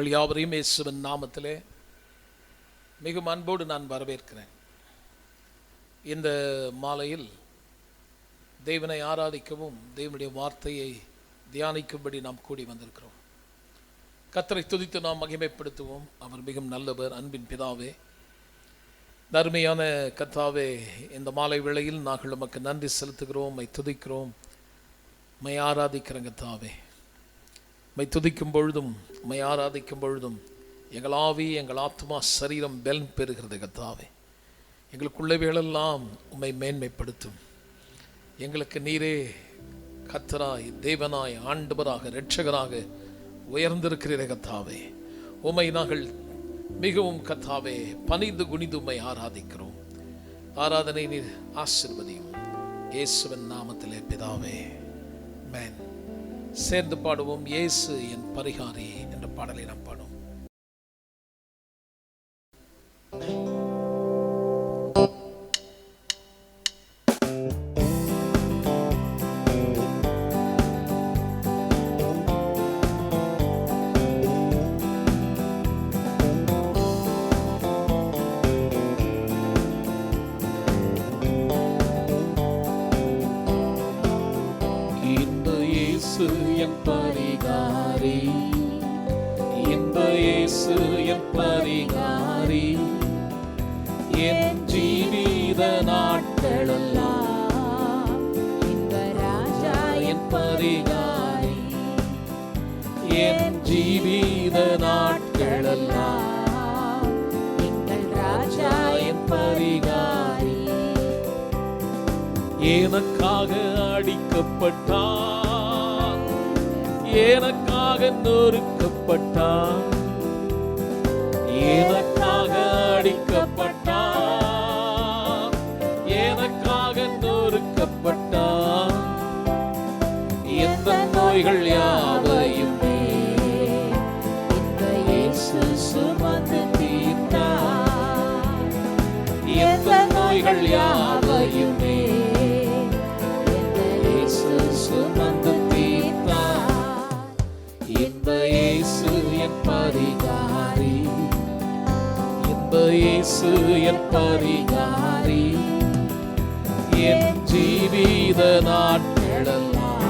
உங்கள் யாவரையும் இயேசுவின் நாமத்திலே மிகவும் அன்போடு நான் வரவேற்கிறேன். இந்த மாலையில் தேவனை ஆராதிக்கவும் தேவனுடைய வார்த்தையை தியானிக்கும்படி நாம் கூடி வந்திருக்கிறோம். கர்த்தரை துதித்து நாம் மகிமைப்படுத்துவோம். அவர் மிகவும் நல்லவர். அன்பின் பிதாவே, அருமையான கர்த்தாவே, இந்த மாலை வேளையில் நாங்கள் உமக்கு நன்றி செலுத்துகிறோம், மை துதிக்கிறோம், மை ஆராதிக்கிறோம். கர்த்தாவே, மை துதிக்கும் பொழுதும் மை ஆராதிக்கும் பொழுதும் எங்கள் ஆவி, எங்கள் ஆத்மா, சரீரம் பலன் பெறுகிறது. கர்த்தாவே, எங்களுக்குள்ளவைகளெல்லாம் உம்மை மேன்மைப்படுத்தும். எங்களுக்கு நீரே கர்த்தராய், தேவனாய், ஆண்டவராக, இரட்சகராக உயர்ந்திருக்கிறீரே. கர்த்தாவே, உம்மை நாங்கள் மிகவும் கர்த்தாவே பணிந்து குனிந்து உம்மை ஆராதிக்கிறோம். ஆராதனை நீர் ஆசீர்வதியும். இயேசுவின் நாமத்திலே பிதாவே, ஆமென். சேர்ந்து பாடுவோம். இயேசு என் பரிகாரி என்ற பாடலை நாம் பாடுவோம். என் பரிகாரி, இன்ப இயேசு என் பரிகாரி, என் ஜீவித நாட்களெல்லாம் இன்ப ராஜா என் பரிகாரி, என் ஜீவித நாட்களெல்லாம் எங்கள் ராஜா என் பரிகாரி. எனக்காக அடிக்கப்பட்டார், எனக்காக நொறுக்கப்பட்டார், எனக்காக அடிக்கப்பட்டார், எனக்காக நொறுக்கப்பட்டார். எந்த நோய்கள் யாவையுமே இந்த இயேசு சுமந்து தீர்த்தார். எந்த நோய்கள் யாவையுமே இந்த இயேசு சுமந்து தீர்த்தார். இன்ப இயேசு என் பரிகாரி, இன்ப இயேசு என் பரிகாரி, என் ஜீவித நாட்களெல்லாம்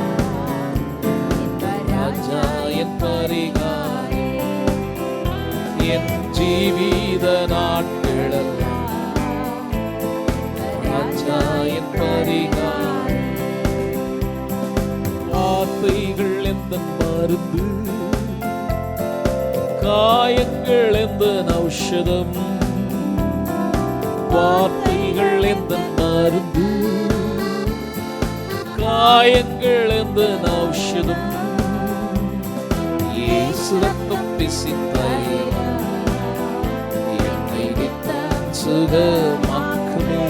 இன்ப ராஜா என் பரிகாரி, என் ஜீவித நாட்களெல்லாம் ராஜா என் பரிகாரி. வார்த்தைகள் எந்த மருந்து, காயங்கள் எந்த ஔஷதம், வார்த்தைகள் எந்த மருந்து, காயங்கள் எந்த ஔஷதம். இயேசு ரத்தம் பிசித்தாய் என்னை நித்தம் சுகமாக்குமே.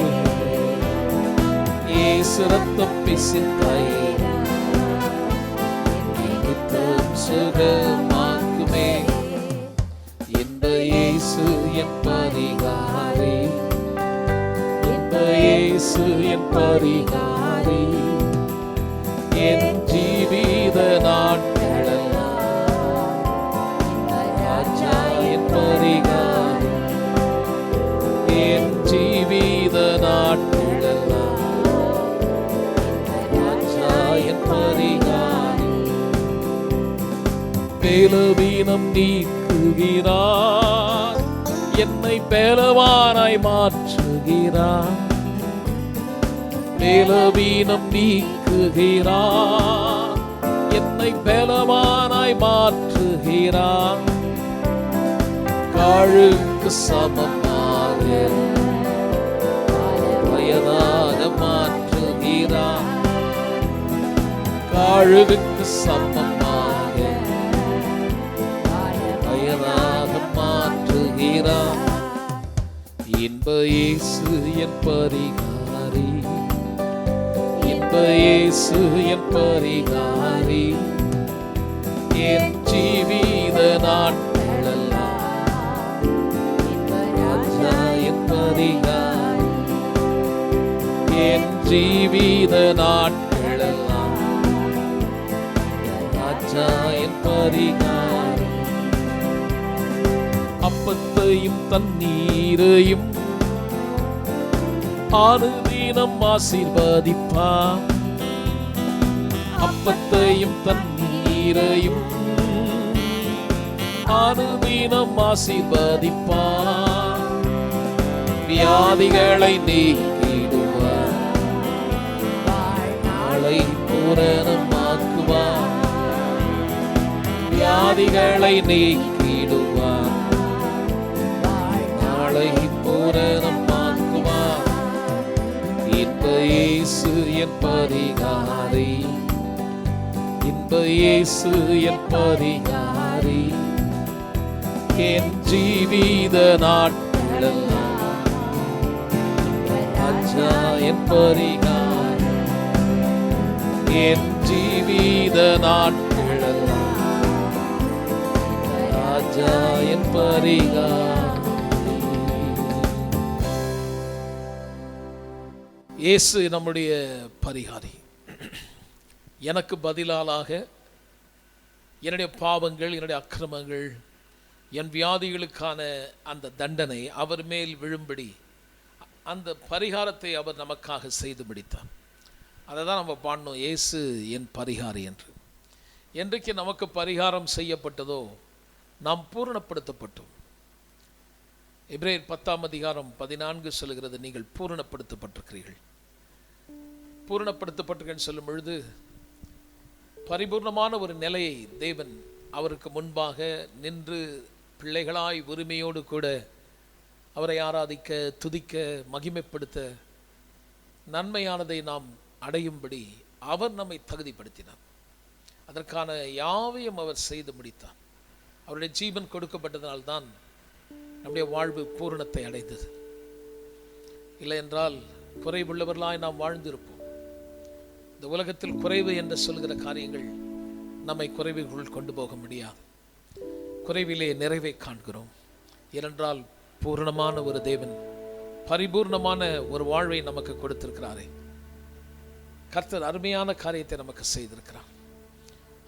இயேசு ரத்தம் பிசித்தாய் சுகமாக்குமே. இன்ப இயேசு என் பரிகாரி, இன்ப இயேசு என் பரிகாரி, என் ஜீவித நாட்களெல்லாம் இன்ப ராஜா என் பரிகாரி, என் ஜீவித நாட்களெல்லாம் இன்ப ராஜா என் பரிகாரி. பலவீனம் நீக்குகிறார், என்னை பலவானாய் மாற்றுகிறார். பலவீனம் நீக்குகிறார், என்னை பலவானாய் மாற்றுகிறார். காழுக்கு சமமாக வயதாக மாற்றுகிறார். காழுக்கு சமமாக மாற்றுகிறார். இன்ப இயேசு என் பரிகாரி, இன்ப இயேசு என் பரிகாரி, என் ஜீவித நாட்களெல்லாம் இன்ப ராஜா என் பரிகாரி, என் ஜீவித நாட்களெல்லாம் ராஜா என் பரிகாரி. அப்பத்தையும் தண்ணீரையும் ஆனுதினம் ஆசீர்வதிப்பார். அப்பத்தையும் தண்ணீரையும் ஆனுதினம் ஆசீர்வதிப்பார். வியாதிகளை நீக்கிடுவார், நாளை பூரணமாக்குவார். வியாதிகளை நீக்கிடுவார், நாளை பூரணமாக்குவார். இன்ப இயேசு என் பரிகாரி, இன்ப இயேசு என் பரிகாரி. என் ஜீவித நாட்களெல்லாம் ராஜா என் பரிகாரி. என் ஜீவித நாட்களெல்லாம் ராஜா என் பரிகாரி. இயேசு நம்முடைய பரிகாரி. எனக்கு பதிலாக என்னுடைய பாவங்கள், என்னுடைய அக்கிரமங்கள், என் வியாதிகளுக்கான அந்த தண்டனை அவர் மேல் விழும்படி அந்த பரிகாரத்தை அவர் நமக்காக செய்து முடித்தார். அதை தான் நம்ம பாடணும், இயேசு என் பரிகாரி என்று. என்றைக்கு நமக்கு பரிகாரம் செய்யப்பட்டதோ நாம் பூரணப்படுத்தப்பட்டோம். எபிரேயர் 10:14 சொல்லுகிறது, நீங்கள் பூரணப்படுத்தப்பட்டிருக்கிறீர்கள். பூரணப்படுத்தப்பட்டிருக்கேன்னு சொல்லும் பொழுது பரிபூர்ணமான ஒரு நிலையை தேவன் அவருக்கு முன்பாக நின்று பிள்ளைகளாய் உரிமையோடு கூட அவரை ஆராதிக்க, துதிக்க, மகிமைப்படுத்த, நன்மையானதை நாம் அடையும்படி அவர் நம்மை தகுதிப்படுத்தினார். அதற்கான யாவையும் அவர் செய்து முடித்தார். அவருடைய ஜீவன் கொடுக்கப்பட்டதனால்தான் நம்முடைய வாழ்வு பூரணத்தை அடைந்தது. இல்லை என்றால் குறைவுள்ளவர்களாய் நாம் வாழ்ந்திருப்போம். இந்த உலகத்தில் குறைவு என்று சொல்கிற காரியங்கள் நம்மை குறைவுக்குள் கொண்டு போக முடியாது. குறைவிலே நிறைவை காண்கிறோம். ஏனென்றால் பூரணமான ஒரு தேவன் பரிபூர்ணமான ஒரு வாழ்வை நமக்கு கொடுத்திருக்கிறாரே. கர்த்தர் அருமையான காரியத்தை நமக்கு செய்திருக்கிறார்.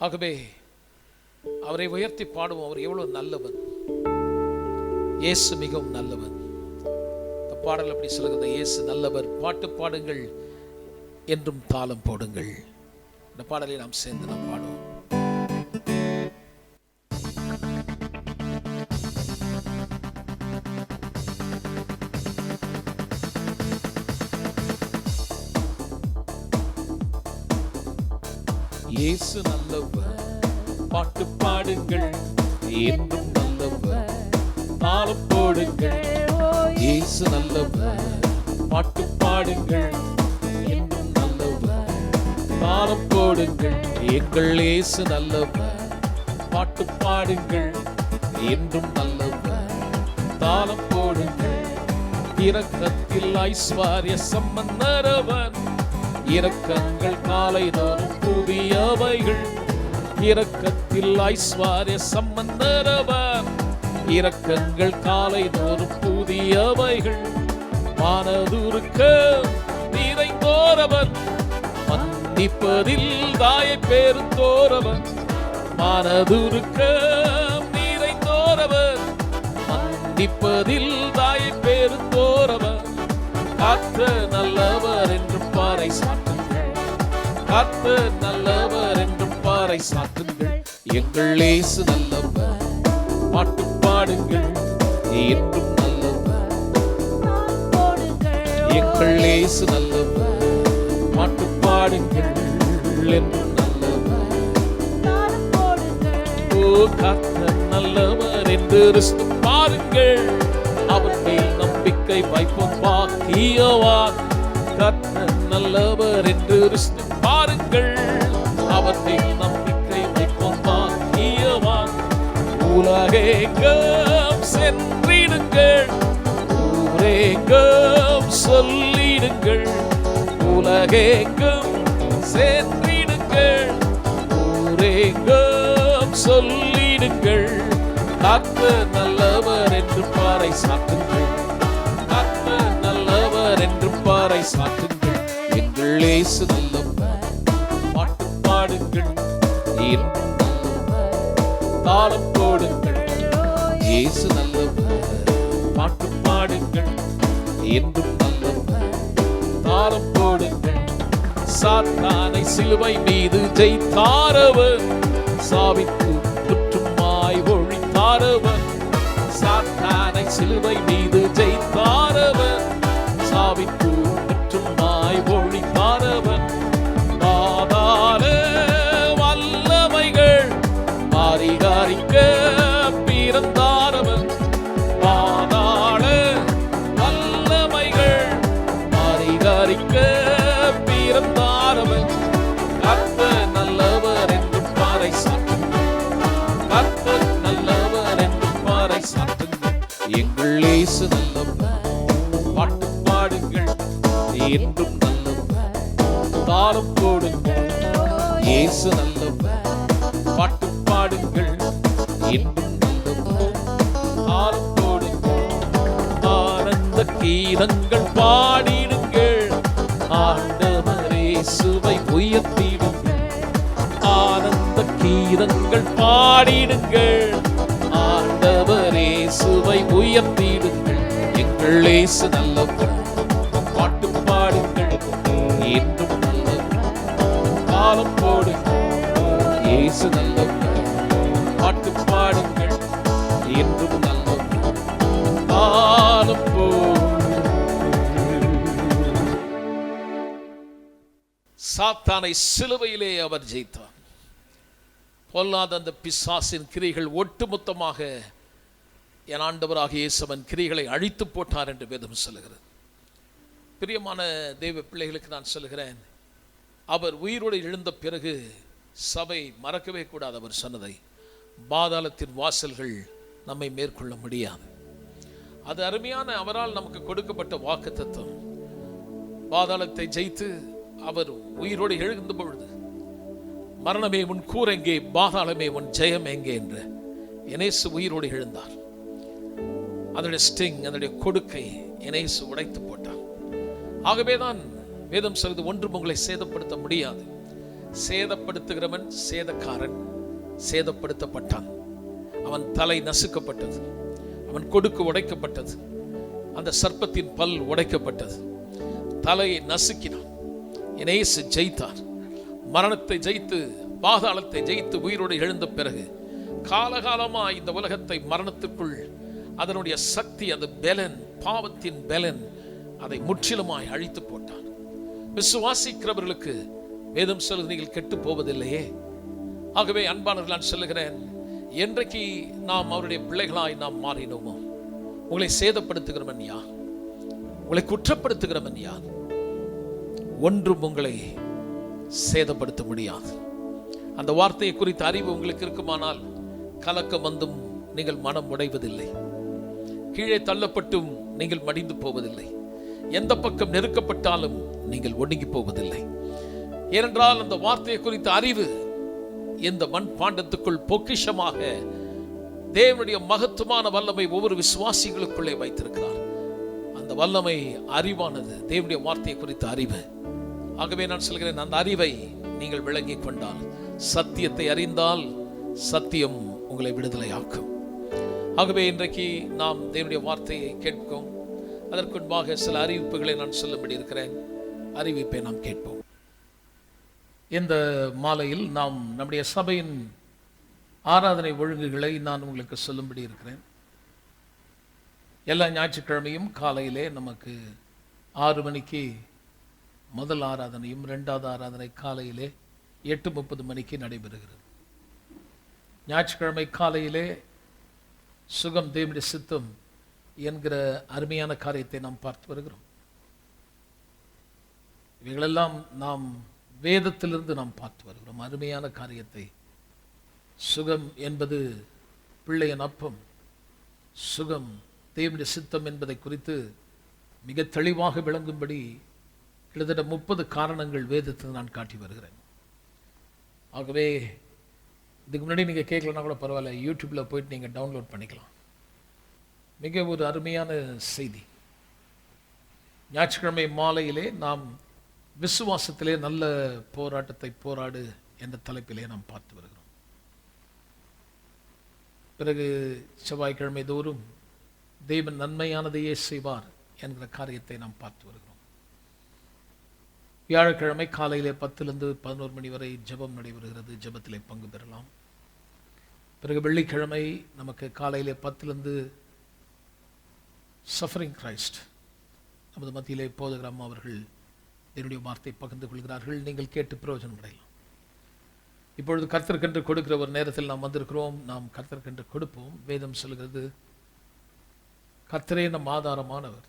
ஆகவே அவரை உயர்த்தி பாடுவோம். அவர் எவ்வளவு நல்லவன், இயேசு மிகவும் நல்லவன். இந்த பாடல் அப்படி சொல்கிறது, இயேசு நல்லவர், பாட்டு பாடுங்கள் என்றும் தாளம் போடுங்கள். இந்த பாடலை நாம் சேர்ந்து நாம் பாடுவோம். இயேசு நல்லவர், பாட்டு பாடுங்கள் என்றும் நல்லவர், தாளம் போடுங்கள். இயேசு நல்லவர், பாட்டு பாடுங்கள் என்றும் நல்லவர், தாளம் போடுங்கள். எங்கள் இயேசு நல்லவர், பாட்டு பாடுங்கள் என்றும் நல்லவர், தாளம் போடுங்கள். இரக்கத்தில் ஐஸ்வர்ய சம்பந்தரவர், இரக்கங்கள் காலை தோறும் புதியவைகள். இரக்கத்தில் ஐஸ்வர்ய சம்பந்தரவர், இரக்கங்கள் காலை தோறும் புதியவைகள். மனதுருக்க நிறைந்தோரவர், மன்னிப்பதில் தாயை பெருந்தோரவர். மனதுருக்க நிறைந்தோரவர், மன்னிப்பதில் தாயை பெருந்தோரவர். கர்த்தர் நல்லவர் என்றும் பாறை சாற்றுங்கள், கர்த்தர் நல்லவர் என்றும் பாறை சாற்றுங்கள். எங்கள் இயேசு நல்லவர், பாட்டு பாடுங்கள் என்றும் நல்லவர். எங்கள் இயேசு நல்லவர், பாட்டு பாடுங்கள் என்றும் நல்லவர். ஓ கர்த்தர் நல்லவர் என்று ரிஸ்து பாருங்கள், அவர் மேல் நம்பிக்கை வைப்போம் பாக்கியவான். கர்த்தர் நல்லவர் என்று ரிஸ்து பாருங்கள், அவர் மேல் நம்பிக்கை வைப்போம் பாக்கியவான். உலகெங்கும் சென்றிடுங்கள், ஊரெங்கும் சொல்லிடுங்கள். உலகெங்கும் சென்றிடுங்கள், ஊரெங்கும் சொல்லிடுங்கள். கர்த்தர் நல்லவர் என்று பாறை சாற்றுங்கள், கர்த்தர் நல்லவர் என்று பாறை சாற்றுங்கள். எங்கள் இயேசு நல்லவர், பாட்டு பாடுங்கள் என்றும் நல்லவர், தாளம் போடுங்கள். இயேசு நல்லவர். நல்லவர், பாட்டு பாடுங்கள் என்றும் நல்லவர், தாளம் போடுங்கள். சாத்தானை சிலுவை மீது ஜெயித்தாரவர், சாவிற்கு முற்றுமாய் ஒழித்தாரவர். சாத்தானை சிலுவை மீது ஜெயித்தாரவர், சாவிற்கு முற்றுமாய் ஒழித்தாரவர். பாதாள வல்லமைகள் பரிகரிக்க பிறந்தாரவர், பாதாள வல்லமைகள் பரிகரிக்க பிறந்தாரவர். கர்த்தர் நல்லவர் என்றும் பாறைசாற்றுங்கள், கர்த்தர் நல்லவர் என்றும் பாறைசாற்றுங்கள். எங்கள் இயேசு நல்லவர், பாட்டு பாடுங்கள் என்றும் நல்லவர், தாளம் போடுங்கள். இயேசு நல்லவர், பாட்டு பாடுங்கள் என்றும் நல்லவர், தாளம் போடுங்கள். ஆனந்த கீதங்கள் பாடிடுங்கள், ஆண்டவர் இயேசுவை உயர்த்திடுங்கள். ஆனந்த கீதங்கள் பாடிடுங்கள், ஆண்டவர் இயேசுவை உயர்த்திடுங்கள். எங்கள் இயேசு நல்லவர், பாட்டு பாடுங்கள் என்றும் நல்லவர், தாளம் போடுங்கள். இயேசு நல்லவர், பாட்டு பாடுங்கள் என்றும் நல்லவர், தாளம் போடுங்கள். சாத்தானை சிலுவையிலே அவர் ஜெயித்தார். பொல்லாத அந்த பிசாசின் கிரிகள் ஒட்டுமொத்தமாக என் ஆண்டவராகிய இயேசுவின் கிரிகளை அழித்து போட்டார் என்று வேதம் சொல்லுகிறது. பிரியமான தேவ பிள்ளைகளுக்கு நான் சொல்லுகிறேன், அவர் உயிரோடு எழுந்த பிறகு சபை மறக்கவே கூடாது அவர் சொன்னதை, பாதாளத்தின் வாசல்கள் நம்மை மேற்கொள்ள முடியாது. அது அருமையான அவரால் நமக்கு கொடுக்கப்பட்ட வாக்குத்தத்தம். பாதாளத்தை ஜெயித்து அவர் உயிரோடு எழுந்த பொழுது, மரணமே உன் கூர் எங்கே, பாதாளமே உன் ஜெயம் எங்கே என்று இயேசு உயிரோடு எழுந்தார். அதனுடைய ஸ்டிங், அதனுடைய கொடுக்கை இயேசு உடைத்து போட்டார். ஆகவேதான் வேதம் சொல்வது, ஒன்றும் உங்களை சேதப்படுத்த முடியாது. சேதப்படுத்துகிறவன் சேதக்காரன், சேதப்படுத்தப்பட்டான். அவன் தலை நசுக்கப்பட்டது, அவன் கொடுக்கு உடைக்கப்பட்டது, அந்த சர்ப்பத்தின் பல் உடைக்கப்பட்டது, தலையை நசுக்கினான். இயேசு ஜெயித்தார். மரணத்தை ஜெயித்து பாதாளத்தை ஜெயித்து உயிரோடு எழுந்த பிறகு காலகாலமாய் இந்த உலகத்தை மரணத்துக்குள் அதனுடைய சக்தி, அது பெலன், பாவத்தின் பெலன், அதை முற்றிலுமாய் அழித்து போட்டார். விசுவாசிக்கிறவர்களுக்கு வேதம் சொல்லுது, நீங்கள் கெட்டு போவதில்லையே. ஆகவே அன்பானவர்கள், நான் சொல்லுகிறேன், என்றைக்கு நாம் அவருடைய பிள்ளைகளாய் நாம் மாறினோமோ, உங்களை சேதப்படுத்துகிறவன் யார், உங்களை குற்றப்படுத்துகிறவன் யார், ஒன்றும் உங்களை சேதப்படுத்த முடியாது. அந்த வார்த்தையை குறித்த அறிவு உங்களுக்கு இருக்குமானால் கலக்கம் வந்தும் நீங்கள் மனம் உடைவதில்லை, கீழே தள்ளப்பட்டும் நீங்கள் மடிந்து போவதில்லை, எந்த பக்கம் நெருக்கப்பட்டாலும் நீங்கள் ஒடுங்கி போவதில்லை. ஏனென்றால் அந்த வார்த்தையை குறித்த அறிவு இந்த மண் பாண்டத்துக்குள் பொக்கிஷமாக தேவனுடைய மகத்துவமான வல்லமை ஒவ்வொரு விசுவாசிகளுக்குள்ளே வைத்திருக்கிறார். அந்த வல்லமை அறிவானது தேவனுடைய வார்த்தையை குறித்த அறிவு. ஆகவே நான் சொல்கிறேன், அந்த அறிவை நீங்கள் விளங்கிக் கொண்டால், சத்தியத்தை அறிந்தால் சத்தியம் உங்களை விடுதலையாக்கும். ஆகவே இன்றைக்கு நாம் தேவனுடைய வார்த்தையை கேட்போம். அதற்கு முன்பாக சில அறிவிப்புகளை நான் சொல்லும்படி இருக்கிறேன். அறிவிப்பை நாம் கேட்போம். இந்த மாலையில் நாம் நம்முடைய சபையின் ஆராதனை ஒழுங்குகளை நான் உங்களுக்கு சொல்லும்படி இருக்கிறேன். எல்லா ஞாயிற்றுக்கிழமையும் காலையிலே நமக்கு 6 மணிக்கு முதல் ஆராதனையும், 2வது ஆராதனை காலையிலே 8:30 மணிக்கு நடைபெறுகிறது. ஞாயிற்றுக்கிழமை காலையிலே சுகம் தேவனுடைய சித்தம் என்கிற அருமையான காரியத்தை நாம் பார்த்து வருகிறோம். இவைகளெல்லாம் நாம் வேதத்திலிருந்து நாம் பார்த்து வருகிறோம். அருமையான காரியத்தை, சுகம் என்பது பிள்ளையின் அப்பம், சுகம் தேவனுடைய சித்தம் என்பதை குறித்து மிக தெளிவாக விளங்கும்படி கிட்டத்தட்ட 30 காரணங்கள் வேதத்தில் நான் காட்டி வருகிறேன். ஆகவே இதுக்கு முன்னாடி நீங்கள் கேட்கலன்னா கூட பரவாயில்ல, யூடியூப்பில் போயிட்டு நீங்கள் டவுன்லோட் பண்ணிக்கலாம். மிக ஒரு அருமையான செய்தி. ஞாயிற்றுக்கிழமை மாலையிலே நாம் விசுவாசத்திலே நல்ல போராட்டத்தை போராடு என்ற தலைப்பிலே நாம் பார்த்து வருகிறோம். பிறகு செவ்வாய்க்கிழமை தோறும் தேவன் நன்மையானதையே செய்வார் என்கிற காரியத்தை நாம் பார்த்து வருகிறோம். வியாழக்கிழமை காலையிலே 10 to 11 மணி வரை ஜெபம் நடைபெறுகிறது. ஜெபத்திலே பங்கு பெறலாம். பிறகு வெள்ளிக்கிழமை நமக்கு காலையிலே 10 சஃபரிங் கிரைஸ்ட் நமது மத்தியிலே போதகர் அம்மா அவர்கள் என்னுடைய வார்த்தை பகிர்ந்து கொள்கிறார்கள். நீங்கள் கேட்டு பிரயோஜனம் அடையலாம். இப்பொழுது கர்த்தருக்கென்று கொடுக்கிற ஒரு நேரத்தில் நாம் வந்திருக்கிறோம். நாம் கர்த்தருக்கென்று கொடுப்போம். வேதம் சொல்கிறது, கர்த்தரே நம் ஆதாரமானவர்.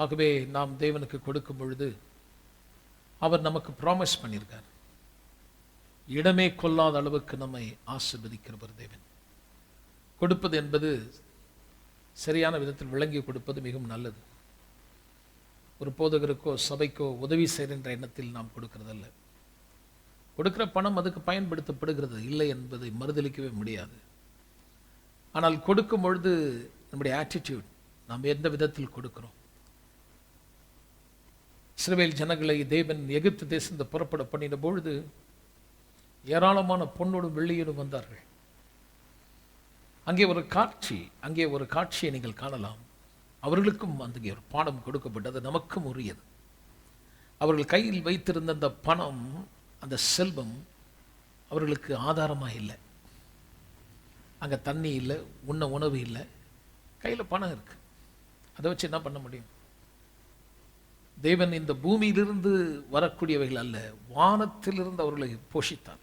ஆகவே நாம் தேவனுக்கு கொடுக்கும் பொழுது அவர் நமக்கு ப்ராமிஸ் பண்ணியிருக்கார். இடமே கொள்ளாத அளவுக்கு நம்மை ஆசீர்வதிக்கிறவர் தேவன். கொடுப்பது என்பது சரியான விதத்தில் விளங்கி கொடுப்பது மிகவும் நல்லது. ஒரு போதகருக்கோ சபைக்கோ உதவி செய்கின்ற எண்ணத்தில் நாம் கொடுக்கிறதல்ல. கொடுக்கிற பணம் அதுக்கு பயன்படுத்தப்படுகிறது, இல்லை என்பதை மறுதலிக்கவே முடியாது. ஆனால் கொடுக்கும் பொழுது நம்முடைய ஆட்டிடியூட், நாம் எந்த விதத்தில் கொடுக்கிறோம். இஸ்ரவேல் ஜனங்களை தேவன் எகிப்து தேசத்தை புறப்பட பண்ணின பொழுது ஏராளமான பொன்னோடும் வெள்ளியோடும் வந்தார்கள். அங்கே ஒரு காட்சியை நீங்கள் காணலாம். அவர்களுக்கும் அங்கே ஒரு பாடம் கொடுக்கப்பட்டது, நமக்கும் உரியது. அவர்கள் கையில் வைத்திருந்த அந்த பணம், அந்த செல்வம் அவர்களுக்கு ஆதாரமாக இல்லை. அங்கே தண்ணி இல்லை, உண்ண உணவு இல்லை, கையில் பணம் இருக்கு. அதை வச்சு என்ன பண்ண முடியும்? தேவன் இந்த பூமியிலிருந்து வரக்கூடியவைகள் அல்ல, வானத்திலிருந்து அவர்களை போஷித்தார்.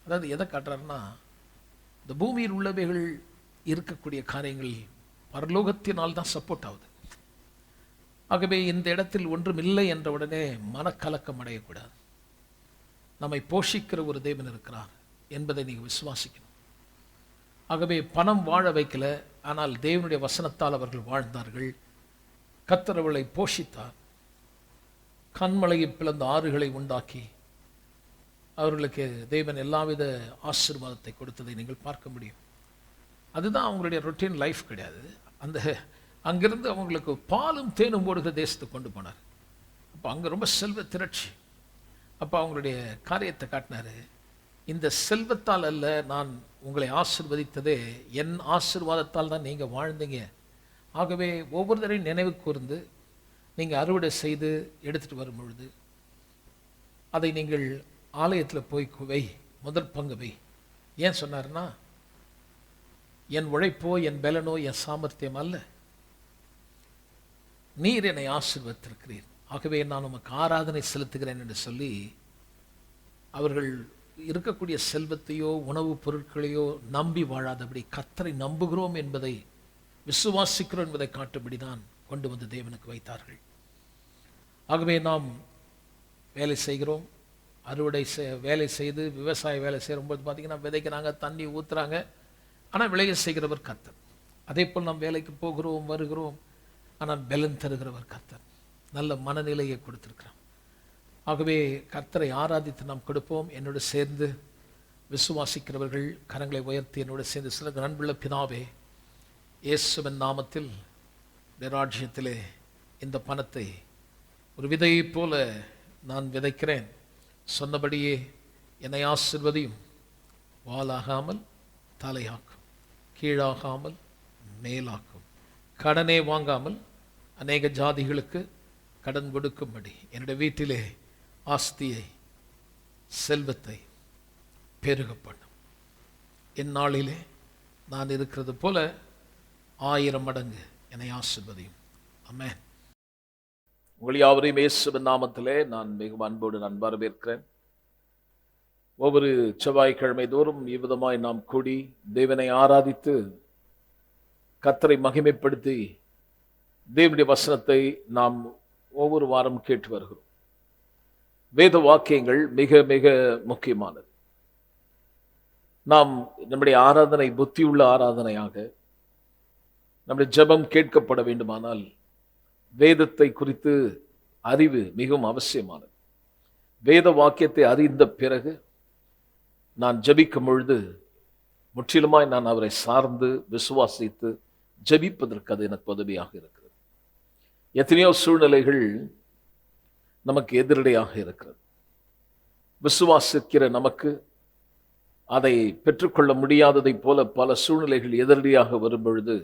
அதாவது எதை காட்டுறாருன்னா, இந்த பூமியில் உள்ளவைகள் இருக்கக்கூடிய காரியங்கள் பரலோகத்தினால் தான் சப்போர்ட் ஆகுது. ஆகவே இந்த இடத்தில் ஒன்றும் இல்லை என்ற உடனே மனக்கலக்கம் அடையக்கூடாது. நம்மை போஷிக்கிற ஒரு தேவன் இருக்கிறார் என்பதை நீங்கள் விசுவாசிக்கணும். ஆகவே பணம் வாழ வைக்கல, ஆனால் தேவனுடைய வசனத்தால் அவர்கள் வாழ்ந்தார்கள். கர்த்தர் அவர்களை போஷித்தார். கண்மலையை பிளந்த ஆறுகளை உண்டாக்கி அவர்களுக்கு தேவன் எல்லாவித ஆசீர்வாதத்தை கொடுத்ததை நீங்கள் பார்க்க முடியும். அதுதான் அவங்களுடைய ரொட்டீன் லைஃப் கிடையாது. அங்கிருந்து அவங்களுக்கு பாலும் தேனும் ஓடுகிற தேசத்துக்கு கொண்டு போனார். அப்போ அங்கே ரொம்ப செல்வ திரட்சி. அப்போ அவங்களுடைய காரியத்தை காட்டினார். இந்த செல்வத்தால் அல்ல நான் உங்களை ஆசீர்வதித்ததே, என் ஆசீர்வாதத்தால் தான் நீங்கள் வாழ்ந்தீங்க. ஆகவே ஒவ்வொரு தரையும் நினைவு கூர்ந்து நீங்கள் அறுவடை செய்து எடுத்துகிட்டு வரும் பொழுது அதை நீங்கள் ஆலயத்தில் போய் வை, முதல் பங்கு வை. ஏன் சொன்னார்னா, என் உழைப்போ என் பலனோ என் சாமர்த்தியம் அல்ல, நீர் என்னை ஆசீர்வதித்திருக்கிறீர், ஆகவே நான் உமக்கு ஆராதனை செலுத்துகிறேன் என்று சொல்லி அவர்கள் இருக்கக்கூடிய செல்வத்தையோ உணவுப் பொருட்களையோ நம்பி வாழாதபடி கர்த்தரை நம்புகிறோம் என்பதை, விசுவாசிக்கிறோம் என்பதை காட்டும்படி தான் கொண்டு வந்து தேவனுக்கு வைத்தார்கள். ஆகவே நாம் வேலை செய்கிறோம், அறுவடை வேலை செய்து விவசாய வேலை செய்யும்போது பார்த்தீங்கன்னா விதைக்கிறாங்க, தண்ணி ஊற்றுறாங்க, ஆனால் விளைய செய்கிறவர் கர்த்தர். அதே போல் நாம் வேலைக்கு போகிறோம் வருகிறோம், ஆனால் பலன் தருகிறவர் கர்த்தர். நல்ல மனநிலையை கொடுத்திருக்கிறார். ஆகவே கர்த்தரை ஆராதித்து நாம் கொடுப்போம். என்னோடு சேர்ந்து விசுவாசிக்கிறவர்கள் கரங்களை உயர்த்தி என்னோடு சேர்ந்து சில அன்புள்ள பிதாவே, இயேசுவின் நாமத்தில் ராஜ்யத்திலே இந்த பணத்தை ஒரு விதையைப் போல நான் விதைக்கிறேன். சொன்னபடியே என்னை ஆசீர்வதியும். வாலாகாமல் தலையாக்கும், கீழாகாமல் மேலாக்கும், கடனே வாங்காமல் அநேக ஜாதிகளுக்கு கடன் கொடுக்கும்படி என்னுடைய வீட்டிலே ஆஸ்தியை செல்வத்தை பெருக பண்ணும். இந்நாளிலே நான் இருக்கிறது போல 1000 மடங்கு என்னை ஆசீர்வதியும். ஆமென். உங்கள் யாவரையும் இயேசுவின் நாமத்திலே நான் மிகவும் அன்போடு நான் வரவேற்கிறேன். ஒவ்வொரு செவ்வாய்க்கிழமை தோறும் இவ்விதமாய் நாம் கூடி தேவனை ஆராதித்து கர்த்தரை மகிமைப்படுத்தி தேவனுடைய வசனத்தை நாம் ஒவ்வொரு வாரம் கேட்டு வருகிறோம். வேத வாக்கியங்கள் மிக மிக முக்கியமானது. நாம் நம்முடைய ஆராதனை புத்தியுள்ள ஆராதனையாக, நம்முடைய ஜெபம் கேட்கப்பட வேண்டுமானால் வேதத்தை குறித்து அறிவு மிகவும் அவசியமானது. வேத வாக்கியத்தை அறிந்த பிறகு நான் ஜெபிக்கும் பொழுது முற்றிலுமாய் நான் அவரை சார்ந்து விசுவாசித்து ஜெபிப்பதற்கு அது எனக்கு உதவியாக இருக்கிறது. எத்தனையோ சூழ்நிலைகள் நமக்கு எதிரடையாக இருக்கிறது. விசுவாசிக்கிற நமக்கு அதை பெற்றுக்கொள்ள முடியாததைப் போல பல சூழ்நிலைகள் எதிரடியாக வரும்பொழுது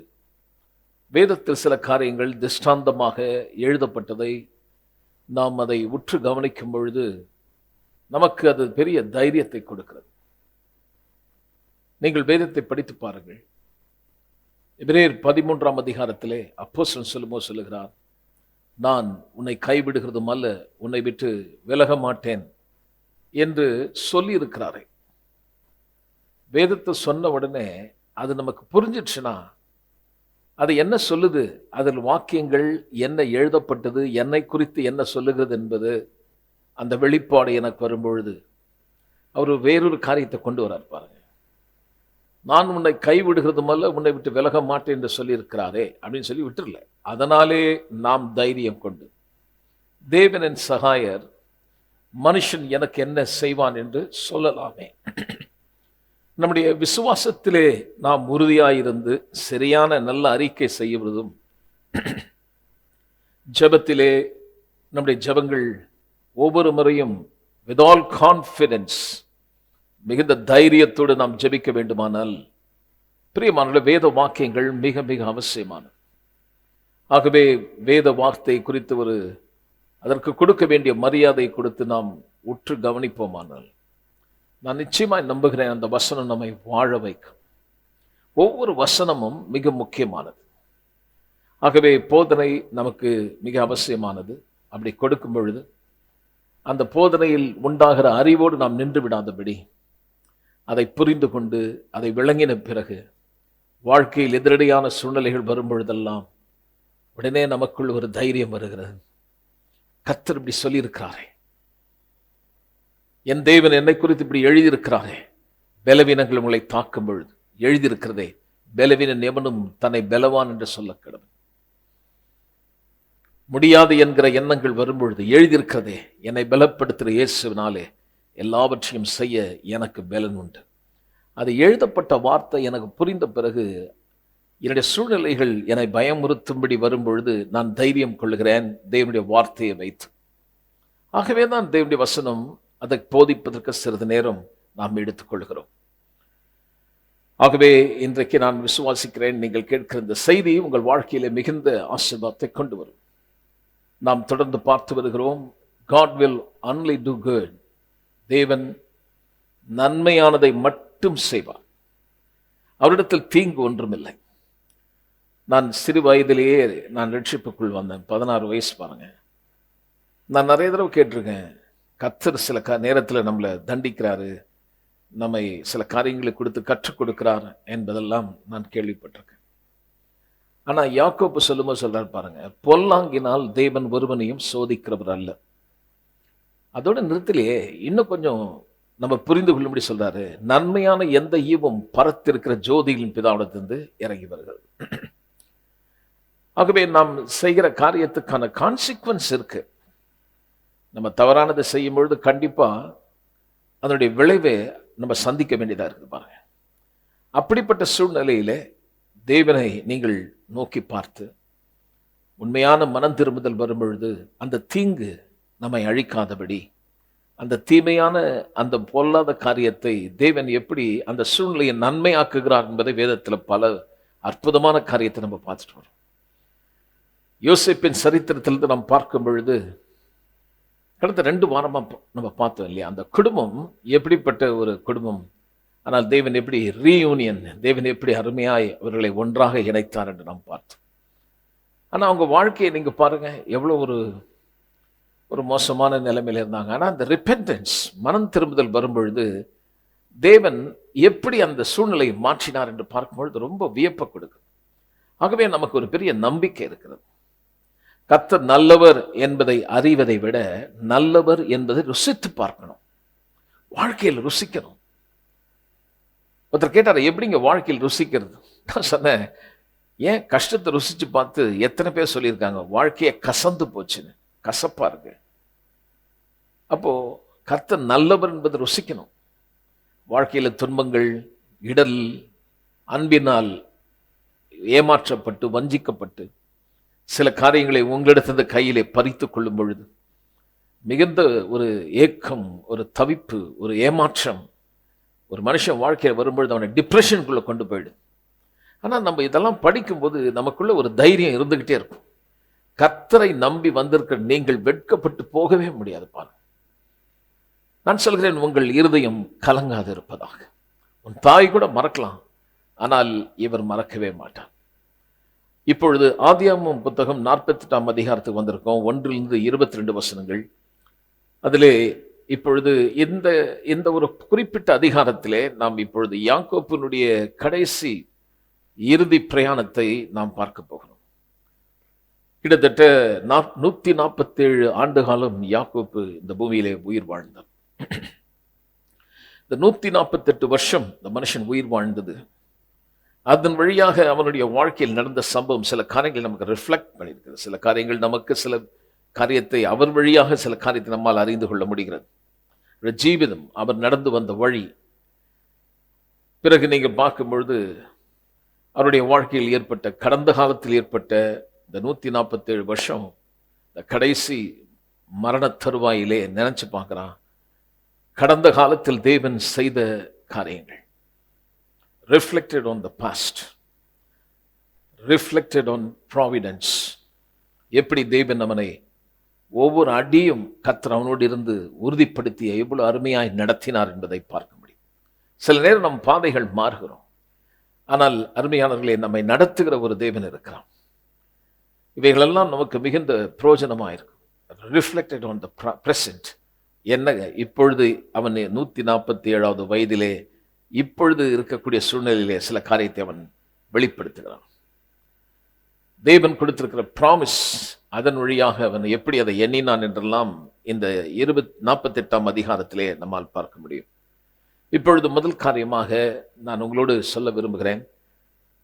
வேதத்தில் சில காரியங்கள் திஷ்டாந்தமாக எழுதப்பட்டதை நாம் அதை உற்று கவனிக்கும் பொழுது நமக்கு அது பெரிய தைரியத்தை கொடுக்கிறது. நீங்கள் வேதத்தை படித்து பாருங்கள். எபிரேயர் 13ஆம் அதிகாரத்திலே அப்போஸ்தலன் சொல்லுகிறார், நான் உன்னை கைவிடுகிறதும் அல்ல, உன்னை விட்டு விலக மாட்டேன் என்று சொல்லி இருக்கிறாரே. வேதத்தை சொன்ன உடனே அது நமக்கு புரிஞ்சிடுச்சுன்னா அது என்ன சொல்லுது, அதில் வாக்கியங்கள் என்ன எழுதப்பட்டது, என்னை குறித்து என்ன சொல்லுகிறது என்பது அந்த வெளிப்பாடு எனக்கு வரும்பொழுது அவர் வேறொரு காரியத்தை கொண்டு வரார் பாருங்க. நான் உன்னை கைவிடுகிறதும் அல்ல, உன்னை விட்டு விலக மாட்டேன் என்று சொல்லி இருக்கிறாரே அப்படின்னு சொல்லி விட்டுருல. அதனாலே நாம் தைரியம் கொண்டு தேவனின் சகாயர் மனுஷன் எனக்கு என்ன செய்வான் என்று சொல்லலாமே. நம்முடைய விசுவாசத்திலே நாம் உறுதியாயிருந்து சரியான நல்ல அறிக்கை செய்வதும், ஜெபத்திலே நம்முடைய ஜெபங்கள் ஒவ்வொரு முறையும் வித் ஆல் கான்ஃபிடன்ஸ் மிகுந்த தைரியத்தோடு நாம் ஜெபிக்க வேண்டுமானால் பிரியமானவர்களே, வேத வாக்கியங்கள் மிக மிக அவசியமானது. ஆகவே வேத வார்த்தை குறித்து அதற்கு கொடுக்க வேண்டிய மரியாதை கொடுத்து நாம் உற்று கவனிப்போமானால் நான் நிச்சயமாய் நம்புகிறேன், அந்த வசனம் நம்மை வாழ வைக்கும். ஒவ்வொரு வசனமும் மிக முக்கியமானது. ஆகவே போதனை நமக்கு மிக அவசியமானது. அப்படி கொடுக்கும் பொழுது அந்த போதனையில் உண்டாகிற அறிவோடு நாம் நின்று விடாதபடி அதை புரிந்து கொண்டு அதை விளங்கின பிறகு வாழ்க்கையில் எதிரடியான சூழ்நிலைகள் வரும்பொழுதெல்லாம் உடனே நமக்குள் ஒரு தைரியம் வருகிறது. கர்த்தர் இப்படி சொல்லியிருக்கிறாரே, என் தேவன் என்னை குறித்து இப்படி எழுதியிருக்கிறாரே, பலவீனங்கள் உங்களை தாக்கும் பொழுது எழுதியிருக்கிறதே, பலவீனன் எவனும் தன்னை பலவான் என்று சொல்ல கடவுள். முடியாது என்கிற எண்ணங்கள் வரும்பொழுது எழுதியிருக்கிறதே, என்னை பலப்படுத்துகிற இயேசுவினாலே எல்லாவற்றையும் செய்ய எனக்கு பலன் உண்டு. அது எழுதப்பட்ட வார்த்தை எனக்கு புரிந்த பிறகு என்னுடைய சூழ்நிலைகள் என்னை பயமுறுத்தும்படி வரும்பொழுது நான் தைரியம் கொள்கிறேன் தேவனுடைய வார்த்தையை வைத்து. ஆகவே தான் தேவனுடைய வசனம் அதை போதிப்பதற்கு சிறிது நேரம் நாம் எடுத்துக்கொள்கிறோம். ஆகவே இன்றைக்கு நான் விசுவாசிக்கிறேன், நீங்கள் கேட்கிற இந்த செய்தி உங்கள் வாழ்க்கையிலே மிகுந்த ஆசீர்வாதத்தை கொண்டு வரும். நாம் தொடர்ந்து பார்த்து வருகிறோம், God will only do good. தேவன் நன்மையானதை மட்டும் செய்வார், அவரிடத்தில் தீங்கு ஒன்றுமில்லை. நான் சிறு வயதிலேயே நான் ரட்சிப்புக்குள் வந்தேன். 16 வயசு பாருங்க. நான் நிறைய தடவை கேட்டிருக்கேன், கர்த்தர் சில நேரத்தில் நம்மளை தண்டிக்கிறாரு, நம்மை சில காரியங்களை கொடுத்து கற்றுக் கொடுக்கிறார் என்பதெல்லாம் நான் கேள்விப்பட்டிருக்கேன். ஆனா யாக்கோபு சொல்லும்போது சொல்றாரு பாருங்க, பொல்லாங்கினால் தேவன் ஒருவனையும் சோதிக்கிறவர் அல்ல. அதோட நிறுத்திலேயே இன்னும் கொஞ்சம் நம்ம புரிந்து கொள்ளும்படி சொல்றாரு, நன்மையான எந்த ஈவும் பரத்திருக்கிற ஜோதிகளின் பிதாவிடத்திலிருந்து இறங்கி வருகிறது. ஆகவே நாம் செய்கிற காரியத்துக்கான கான்சிக்வன்ஸ் இருக்கு. நம்ம தவறானதை செய்யும் பொழுது கண்டிப்பா அதனுடைய விளைவை நம்ம சந்திக்க வேண்டியதா இருக்கு பாருங்க. அப்படிப்பட்ட சூழ்நிலையிலே தேவனை நீங்கள் நோக்கி பார்த்து உண்மையான மனம் திரும்புதல் வரும்பொழுது அந்த தீங்கு நம்மை அழிக்காதபடி, அந்த தீமையான அந்த பொல்லாத காரியத்தை தேவன் எப்படி அந்த சூழ்நிலையை நன்மையாக்குகிறார் என்பதை வேதத்தில் பல அற்புதமான காரியத்தை நம்ம பார்த்துட்டு வரோம். யோசேப்பின் சரித்திரத்திலிருந்து நாம் பார்க்கும் பொழுது கடந்த 2 வாரமா நம்ம பார்த்தோம் இல்லையா, அந்த குடும்பம் எப்படிப்பட்ட ஒரு குடும்பம், ஆனால் தேவன் எப்படி ரீயூனியன், தேவன் எப்படி அருமையாய் அவர்களை ஒன்றாக இணைத்தார் என்று நாம் பார்த்தோம். ஆனால் அவங்க வாழ்க்கையை நீங்க பாருங்க, எவ்வளோ ஒரு மோசமான நிலைமையில் இருந்தாங்க. ஆனால் அந்த ரிப்பென்டன்ஸ், மனம் திரும்புதல் வரும்பொழுது தேவன் எப்படி அந்த சூழ்நிலையை மாற்றினார் என்று பார்க்கும்பொழுது ரொம்ப வியப்பை கொடுக்கும். ஆகவே நமக்கு ஒரு பெரிய நம்பிக்கை இருக்கிறது. கர்த்தர் நல்லவர் என்பதை அறிவதை விட நல்லவர் என்பதை ருசித்து பார்க்கணும், வாழ்க்கையில் ருசிக்கணும். ஒருத்தர் கேட்டார், எப்படிங்க வாழ்க்கையில் ருசிக்கிறது? நான் சொன்னேன், ஏன் கஷ்டத்தை ருசிச்சு பார்த்து எத்தனை பேர் சொல்லியிருக்காங்க வாழ்க்கையை கசந்து போச்சுன்னு, கசப்பா இருக்கு. அப்போ கர்த்தர் நல்லவர் என்பதை ருசிக்கணும். வாழ்க்கையில் துன்பங்கள், இடர், அன்பினால் ஏமாற்றப்பட்டு வஞ்சிக்கப்பட்டு சில காரியங்களை உங்களிடத்திலிருந்து கையிலே பறித்து கொள்ளும் பொழுது மிகுந்த ஒரு ஏக்கம், ஒரு தவிப்பு, ஒரு ஏமாற்றம், ஒரு மனுஷன் வாழ்க்கையில் வரும்பொழுது அவனை டிப்ரெஷனுக்குள்ளே கொண்டு போயிடு. ஆனால் நம்ம இதெல்லாம் படிக்கும்போது நமக்குள்ள ஒரு தைரியம் இருந்துக்கிட்டே இருக்கும். கர்த்தரை நம்பி வந்திருக்கிற நீங்கள் வெட்கப்பட்டு போகவே முடியாது. பாருங்க, நான் சொல்கிறேன், உங்கள் இருதயம் கலங்காது இருப்பதாக. உன் தாய் கூட மறக்கலாம், ஆனால் இவர் மறக்கவே மாட்டார். இப்பொழுது ஆதியாகமம் புத்தகம் 48ஆம் அதிகாரத்துக்கு வந்திருக்கோம். 1-22 வசனங்கள். அதிலே இப்பொழுது இந்த ஒரு குறிப்பிட்ட அதிகாரத்திலே நாம் இப்பொழுது யாக்கோப்பினுடைய கடைசி இறுதி பிரயாணத்தை நாம் பார்க்க போகிறோம். கிட்டத்தட்ட 147 ஆண்டு காலம் யாக்கோப்பு இந்த பூமியிலே உயிர் வாழ்ந்தார். இந்த 148 வருஷம் இந்த மனுஷன் உயிர் வாழ்ந்தது. அதன் வழியாக அவனுடைய வாழ்க்கையில் நடந்த சம்பவம் சில காரியங்கள் நமக்கு ரிஃப்ளெக்ட் பண்ணியிருக்கிறது. சில காரியங்கள் நமக்கு சில காரியத்தை அவர் வழியாக சில காரியத்தை நம்மால் அறிந்து கொள்ள முடிகிறது. ஜீவிதம், அவர் நடந்து வந்த வழி. பிறகு நீங்க பார்க்கும் பொழுது அவருடைய வாழ்க்கையில் ஏற்பட்ட, கடந்த காலத்தில் ஏற்பட்ட இந்த 147 வருஷம், இந்த கடைசி மரண தருவாயிலே நினைச்சு பார்க்கிறான். கடந்த காலத்தில் தேவன் செய்த காரியங்கள் reflected on the past, reflected on providence. எப்படி தேவன் அவனை ஒவ்வொரு அடியும் கர்த்தர் அவனோடு இருந்து உறுதிப்படுத்தி எவ்வளவு அருமையாய் நடத்தினார் என்பதை பார்க்க முடியும். சில நேரம் நம் பாதைகள் மாறுகிறோம், ஆனால் அருமையானவர்களே, நம்மை நடத்துகிற ஒரு தேவன் இருக்கிறான். இவைகளெல்லாம் நமக்கு மிகுந்த பிரயோஜனமாக இருக்கும். Reflected on the present. என்ன இப்பொழுது அவன் 147வது வயதிலே இப்பொழுது இருக்கக்கூடிய சூழ்நிலையிலே சில காரியத்தை அவன் வெளிப்படுத்துகிறான். தேவன் கொடுத்திருக்கிற ப்ராமிஸ், அதன் வழியாக அவன் எப்படி அதை எண்ணினான் என்றெல்லாம் இந்த 48ஆம் அதிகாரத்திலே நம்மால் பார்க்க முடியும். இப்பொழுது முதல் காரியமாக நான் உங்களோடு சொல்ல விரும்புகிறேன்,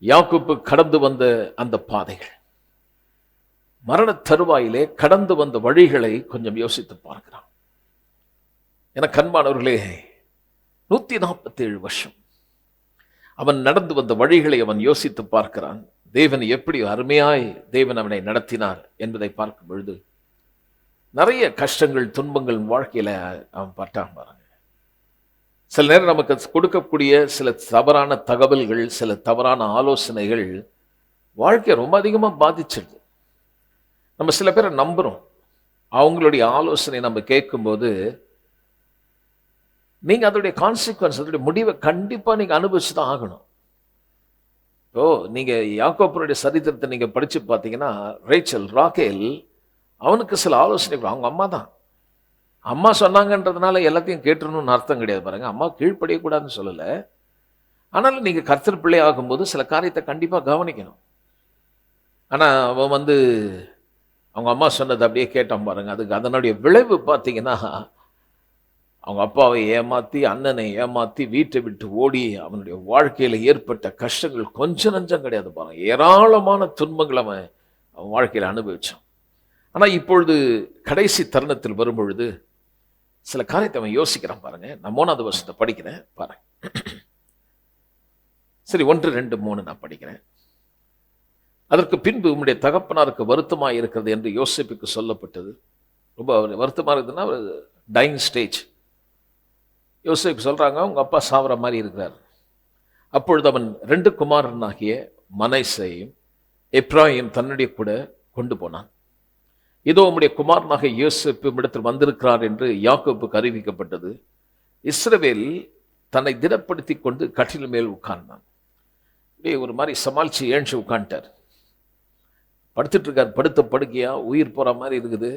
யாக்கோப்பு கடந்து வந்த அந்த பாதைகள், மரண தருவாயிலே கடந்து வந்த வழிகளை கொஞ்சம் யோசித்து பார்க்கிறான். என கண்பானவர்களே, 147 வருஷம் அவன் நடந்து வந்த வழிகளை அவன் யோசித்து பார்க்கிறான். தேவன் எப்படி அருமையாய் தேவன் அவனை நடத்தினார் என்பதை பார்க்கும் பொழுது நிறைய கஷ்டங்கள், துன்பங்கள் வாழ்க்கையில அவன் பார்த்தான். பாருங்க, சில நேரம் நமக்கு கொடுக்கக்கூடிய சில தவறான தகவல்கள், சில தவறான ஆலோசனைகள் வாழ்க்கையை ரொம்ப அதிகமா பாதிச்சிருது. நம்ம சில பேரை நம்புறோம், அவங்களுடைய ஆலோசனை நம்ம கேட்கும்போது நீங்க அதோடைய கான்சிக்வன்ஸ், அதோடைய முடிவை கண்டிப்பா நீங்க அனுபவிச்சுதான் ஆகணும். இப்போ நீங்க யாக்கோபுடைய சரித்திரத்தை நீங்க படிச்சு பார்த்தீங்கன்னா, ராகேல் அவனுக்கு சில ஆலோசனை, அவங்க அம்மா தான், அம்மா சொன்னாங்கன்றதுனால எல்லாத்தையும் கேட்டுருணும்னு அர்த்தம் கிடையாது. பாருங்க, அம்மா கீழ்ப்படியக்கூடாதுன்னு சொல்லல, ஆனாலும் நீங்க கர்த்தர் பிள்ளை ஆகும்போது சில காரியத்தை கண்டிப்பா கவனிக்கணும். ஆனா அவன் அவங்க அம்மா சொன்னது அப்படியே கேட்டான். பாருங்க, அதுக்கு அதனுடைய விளைவு பார்த்தீங்கன்னா, அவங்க அப்பாவை ஏமாத்தி, அண்ணனை ஏமாத்தி, வீட்டை விட்டு ஓடி, அவனுடைய வாழ்க்கையில் ஏற்பட்ட கஷ்டங்கள் கொஞ்சம் நஞ்சம் கிடையாது. பாருங்க, ஏராளமான துன்பங்கள் அவன் வாழ்க்கையில் அனுபவிச்சான். ஆனால் இப்பொழுது கடைசி தருணத்தில் வரும்பொழுது சில காரியத்தை அவன் யோசிக்கிறான். பாருங்க, நான் 3வது வருஷத்தை படிக்கிறேன். பாருங்க, சரி, 1, 2, 3 நான் படிக்கிறேன். அதற்கு பின்பு உம்முடைய தகப்பனாருக்கு வருத்தமாக இருக்கிறது என்று யோசேப்புக்கு சொல்லப்பட்டது. ரொம்ப வருத்தமாக இருக்குதுன்னா டைங் ஸ்டேஜ். யோசேப்பு சொல்றாங்க, உங்க அப்பா சாவர மாதிரி இருக்கிறார். அப்பொழுது அவன் 2 குமாரனாகிய மனைசையும் எப்ராயிம் தன்னுடைய கூட கொண்டு போனான். இதோ உம்முடைய குமாரனாக யோசேப்பு இடத்தில் வந்திருக்கிறார் என்று யாக்கோப்புக்கு அறிவிக்கப்பட்டது. இஸ்ரவேல் தன்னை திடப்படுத்தி கொண்டு கட்டில் மேல் உட்கார்ந்தான். அப்படியே ஒரு மாதிரி சமாளிச்சு ஏழ்ச்சி உட்காந்துட்டார். படுத்துட்டு இருக்கார், படுத்த படுக்கையா, உயிர் போற மாதிரி இருக்குது.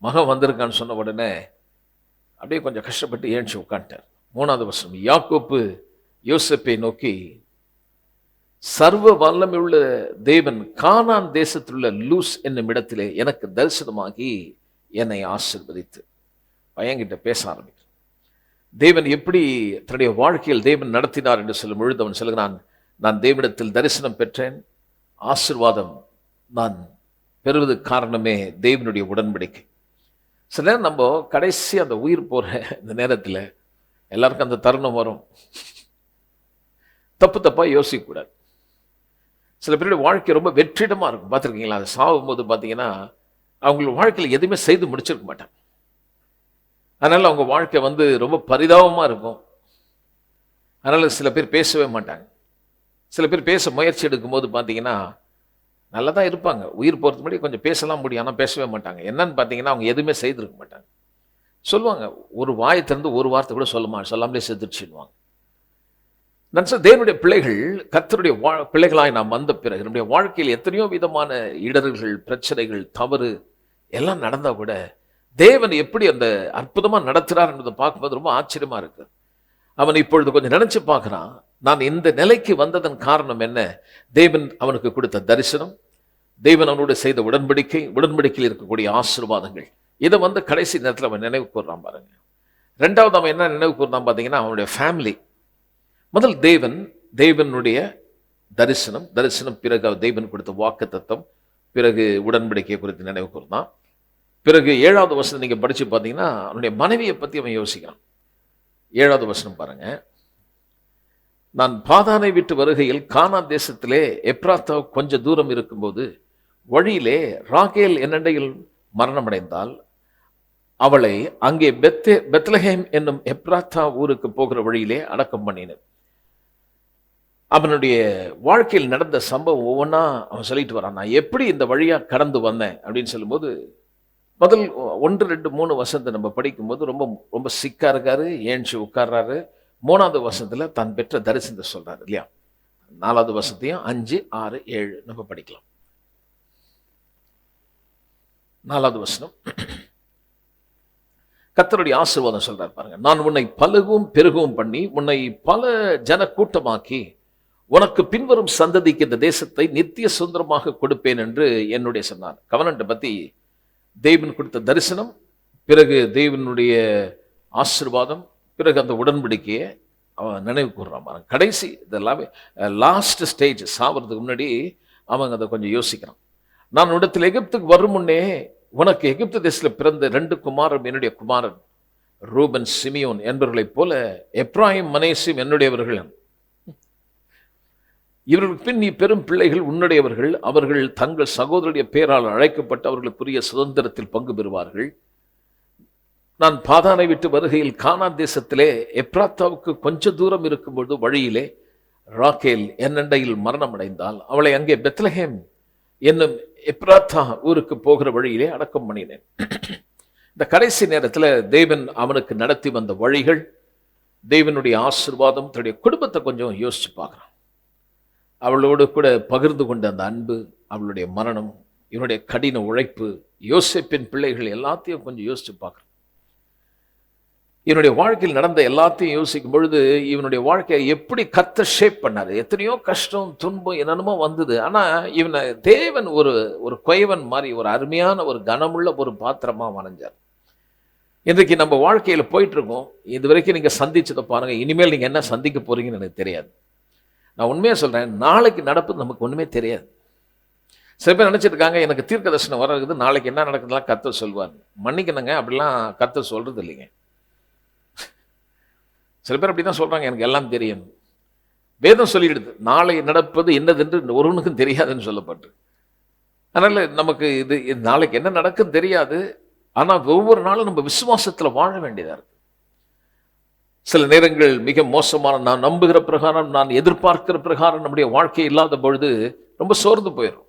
மகன் வந்திருக்கான்னு சொன்ன உடனே அப்படியே கொஞ்சம் கஷ்டப்பட்டு ஏழ்ச்சி உட்காந்துட்டார். 3வது வருஷம் யாக்கோப்பு யோசேப்பை நோக்கி, சர்வ வல்லமையுள்ள தேவன் கானான் தேசத்தில் உள்ள லூஸ் என்னும் இடத்திலே எனக்கு தரிசனமாகி என்னை ஆசீர்வதித்து, பையன்கிட்ட பேச ஆரம்பிக்கிறார். தேவன் எப்படி தன்னுடைய வாழ்க்கையில் தேவன் நடத்தினார் என்று சொல்லும் பொழுது அவன் சொல்கிறான், நான் தேவனிடத்தில் தரிசனம் பெற்றேன், ஆசீர்வாதம் நான் பெறுவது காரணமே தேவனுடைய உடன்படிக்கை. சில நேரம் நம்ம கடைசி அந்த உயிர் போற இந்த நேரத்தில் எல்லாருக்கும் அந்த தருணம் வரும். தப்பா யோசிக்கக்கூடாது. சில பேருடைய வாழ்க்கை ரொம்ப வெற்றிடமா இருக்கும். பார்த்துருக்கீங்களா? அதை சாகும் போது பார்த்தீங்கன்னா அவங்களோட வாழ்க்கையில் எதுவுமே செய்து முடிச்சிருக்க மாட்டாங்க. அதனால அவங்க வாழ்க்கை ரொம்ப பரிதாபமா இருக்கும். அதனால் சில பேர் பேசவே மாட்டாங்க. சில பேர் பேச முயற்சி எடுக்கும்போது பார்த்தீங்கன்னா நல்லா தான் இருப்பாங்க, உயிர் போகிறதுக்கு முன்னாடி கொஞ்சம் பேசலாம் முடியும், ஆனால் பேசவே மாட்டாங்க. என்னன்னு பார்த்தீங்கன்னா அவங்க எதுவுமே செய்திருக்க மாட்டாங்க. சொல்லுவாங்க, ஒரு வாயை திறந்து ஒரு வார்த்தை கூட சொல்லாமலே செத்துடுச்சுடுவாங்க. நான் சொல்ல, தேவனுடைய பிள்ளைகள், கர்த்தருடைய பிள்ளைகளாய் நாம் வந்த பிறகு நம்முடைய வாழ்க்கையில் எத்தனையோ விதமான இடர்கள், பிரச்சனைகள், தவறு எல்லாம் நடந்தால் கூட தேவன் எப்படி அந்த அற்புதமாக நடத்துகிறார் என்பதை பார்க்கும்போது ரொம்ப ஆச்சரியமா இருக்கு. அவன் இப்பொழுது கொஞ்சம் நினைச்சு பார்க்குறான், நான் இந்த நிலைக்கு வந்ததன் காரணம் என்ன? தேவன் அவனுக்கு கொடுத்த தரிசனம், தேவன் அவனோடு செய்த உடன்படிக்கையில் இருக்கக்கூடிய ஆசீர்வாதங்கள், இதை கடைசி நேரத்தில் அவன் நினைவு கூர்றான் பாருங்க. ரெண்டாவது அவன் என்ன நினைவு கூர்றான் பார்த்தீங்கன்னா, அவனுடைய ஃபேமிலி. முதல் தேவனுடைய தரிசனம், பிறகு தேவன் கொடுத்த வாக்குத்தத்தம், பிறகு உடன்படிக்கை குறித்து நினைவு கூர்ந்தான். பிறகு 7வது வசனம் நீங்க படிச்சு பார்த்தீங்கன்னா அவனுடைய மனைவியை பற்றி அவன் யோசிக்கிறான். 7வது வசனம் பாருங்க. நான் பாதானை விட்டு வருகையில் கானான் தேசத்திலே எப்ராத்தா கொஞ்ச தூரம் இருக்கும்போது வழியிலே ராகேல் என்னண்டையில் மரணமடைந்தால் அவளை அங்கே பெத்லஹேம் என்னும் எப்ராத்தா ஊருக்கு போகிற வழியிலே அடக்கம் பண்ணினேன். அவனுடைய வாழ்க்கையில் நடந்த சம்பவம் ஒவ்வொன்றா அவன் சொல்லிட்டு வரான். நான் எப்படி இந்த வழியா கடந்து வந்தேன் அப்படின்னு சொல்லும்போது, முதல் 1, 2, 3 வசனத்தை நம்ம படிக்கும்போது ரொம்ப ரொம்ப சிக்கா இருக்காரு, ஏஞ்சி உட்கார்றாரு. 3வது வசனத்துல தான் பெற்ற தரிசனத்தை சொல்றாரு இல்லையா? 4வது வசனத்தையும் 5, 6, 7 நம்ம படிக்கலாம். 4வது வசனம் கர்த்தருடைய ஆசீர்வாதம் சொல்றாரு பாருங்க. நான் உன்னை பலுகவும் பெருகவும் பண்ணி உன்னை பல ஜன கூட்டமாக்கி உனக்கு பின்வரும் சந்ததிக்கு இந்த தேசத்தை நித்திய சுதந்திரமாக கொடுப்பேன் என்று என்னுடைய சொன்னார். கவர்னண்ட்டை பத்தி தேவன் கொடுத்த தரிசனம், பிறகு தேவனுடைய ஆசீர்வாதம், பிறகு அந்த உடன்படிக்கையை அவன் நினைவு கூர்றான். கடைசி இதெல்லாமே லாஸ்ட் ஸ்டேஜ், சாவறதுக்கு முன்னாடி அவங்க அதை கொஞ்சம் யோசிக்கிறான். நான் இடத்துல எகிப்துக்கு வரும் முன்னே உனக்கு எகிப்து தேசத்தில் பிறந்த 2 குமாரன் என்னுடைய குமாரன் ரூபன் சிமியோன் என்பவர்களைப் போல எப்ராயிம் மனேசிம் என்னுடையவர்கள். இவர்களுக்கு பின் நீ பெரும் பிள்ளைகள் உன்னுடையவர்கள். அவர்கள் தங்கள் சகோதரருடைய பேரால் அழைக்கப்பட்டு அவர்களுக்குரிய சுதந்திரத்தில் பங்கு பெறுவார்கள். நான் பாதானை விட்டு வருகையில் கானான் தேசத்திலே எப்ராத்தாவுக்கு கொஞ்ச தூரம் இருக்கும்பொழுது வழியிலே ராகேல் என்னண்டையில் மரணம் அடைந்தால் அவளை அங்கே பெத்லஹேம் என்னும் எப்ராத்தா ஊருக்கு போகிற வழியிலே அடக்கம் பண்ணினேன். இந்த கடைசி நேரத்தில் தேவன் அவனுக்கு நடத்தி வந்த வழிகள், தேவனுடைய ஆசீர்வாதம், தன்னுடைய குடும்பத்தை கொஞ்சம் யோசிச்சு பார்க்குறான். அவளோடு கூட பகிர்ந்து கொண்ட அந்த அன்பு, அவளுடைய மரணம், இவனுடைய கடின உழைப்பு, யோசேப்பின் பிள்ளைகள் எல்லாத்தையும் கொஞ்சம் யோசிச்சு பார்க்குறான். இவனுடைய வாழ்க்கையில் நடந்த எல்லாத்தையும் யோசிக்கும் பொழுது இவனுடைய வாழ்க்கையை எப்படி கர்த்தர் ஷேப் பண்ணாரு. எத்தனையோ கஷ்டம், துன்பம், என்னென்னமோ வந்தது. ஆனால் இவனை தேவன் ஒரு குயவன் மாதிரி ஒரு அருமையான ஒரு கனமுள்ள ஒரு பாத்திரமா வரைஞ்சார். இன்றைக்கு நம்ம வாழ்க்கையில் போயிட்டு இருக்கோம். இது வரைக்கும் நீங்கள் சந்திச்சதை பாருங்க, இனிமேல் நீங்கள் என்ன சந்திக்க போறீங்கன்னு எனக்கு தெரியாது. நான் உண்மையாக சொல்கிறேன், நாளைக்கு நடப்பது நமக்கு ஒன்றுமே தெரியாது. சில பேர் நினச்சிட்டு இருக்காங்க, எனக்கு தீர்க்க தரிசனம் வர இருக்குது, நாளைக்கு என்ன நடக்குதுலாம் கர்த்தர் சொல்வார். மன்னிக்கணுங்க, அப்படிலாம் கர்த்தர் சொல்கிறது இல்லைங்க. சில பேர் அப்படி தான் சொல்கிறாங்க, எனக்கு எல்லாம் தெரியும். வேதம் சொல்லிடுது, நாளை நடப்பது என்னதென்று ஒருவனுக்கும் தெரியாதுன்னு சொல்லப்பட்டு. அதனால் நமக்கு இது நாளைக்கு என்ன நடக்குன்னு தெரியாது. ஆனால் ஒவ்வொரு நாளும் நம்ம விசுவாசத்தில் வாழ வேண்டியதாக இருக்கு. சில நேரங்கள் மிக மோசமான, நான் நம்புகிற பிரகாரம், நான் எதிர்பார்க்கிற பிரகாரம் நம்முடைய வாழ்க்கை இல்லாத பொழுது ரொம்ப சோர்ந்து போயிடும்.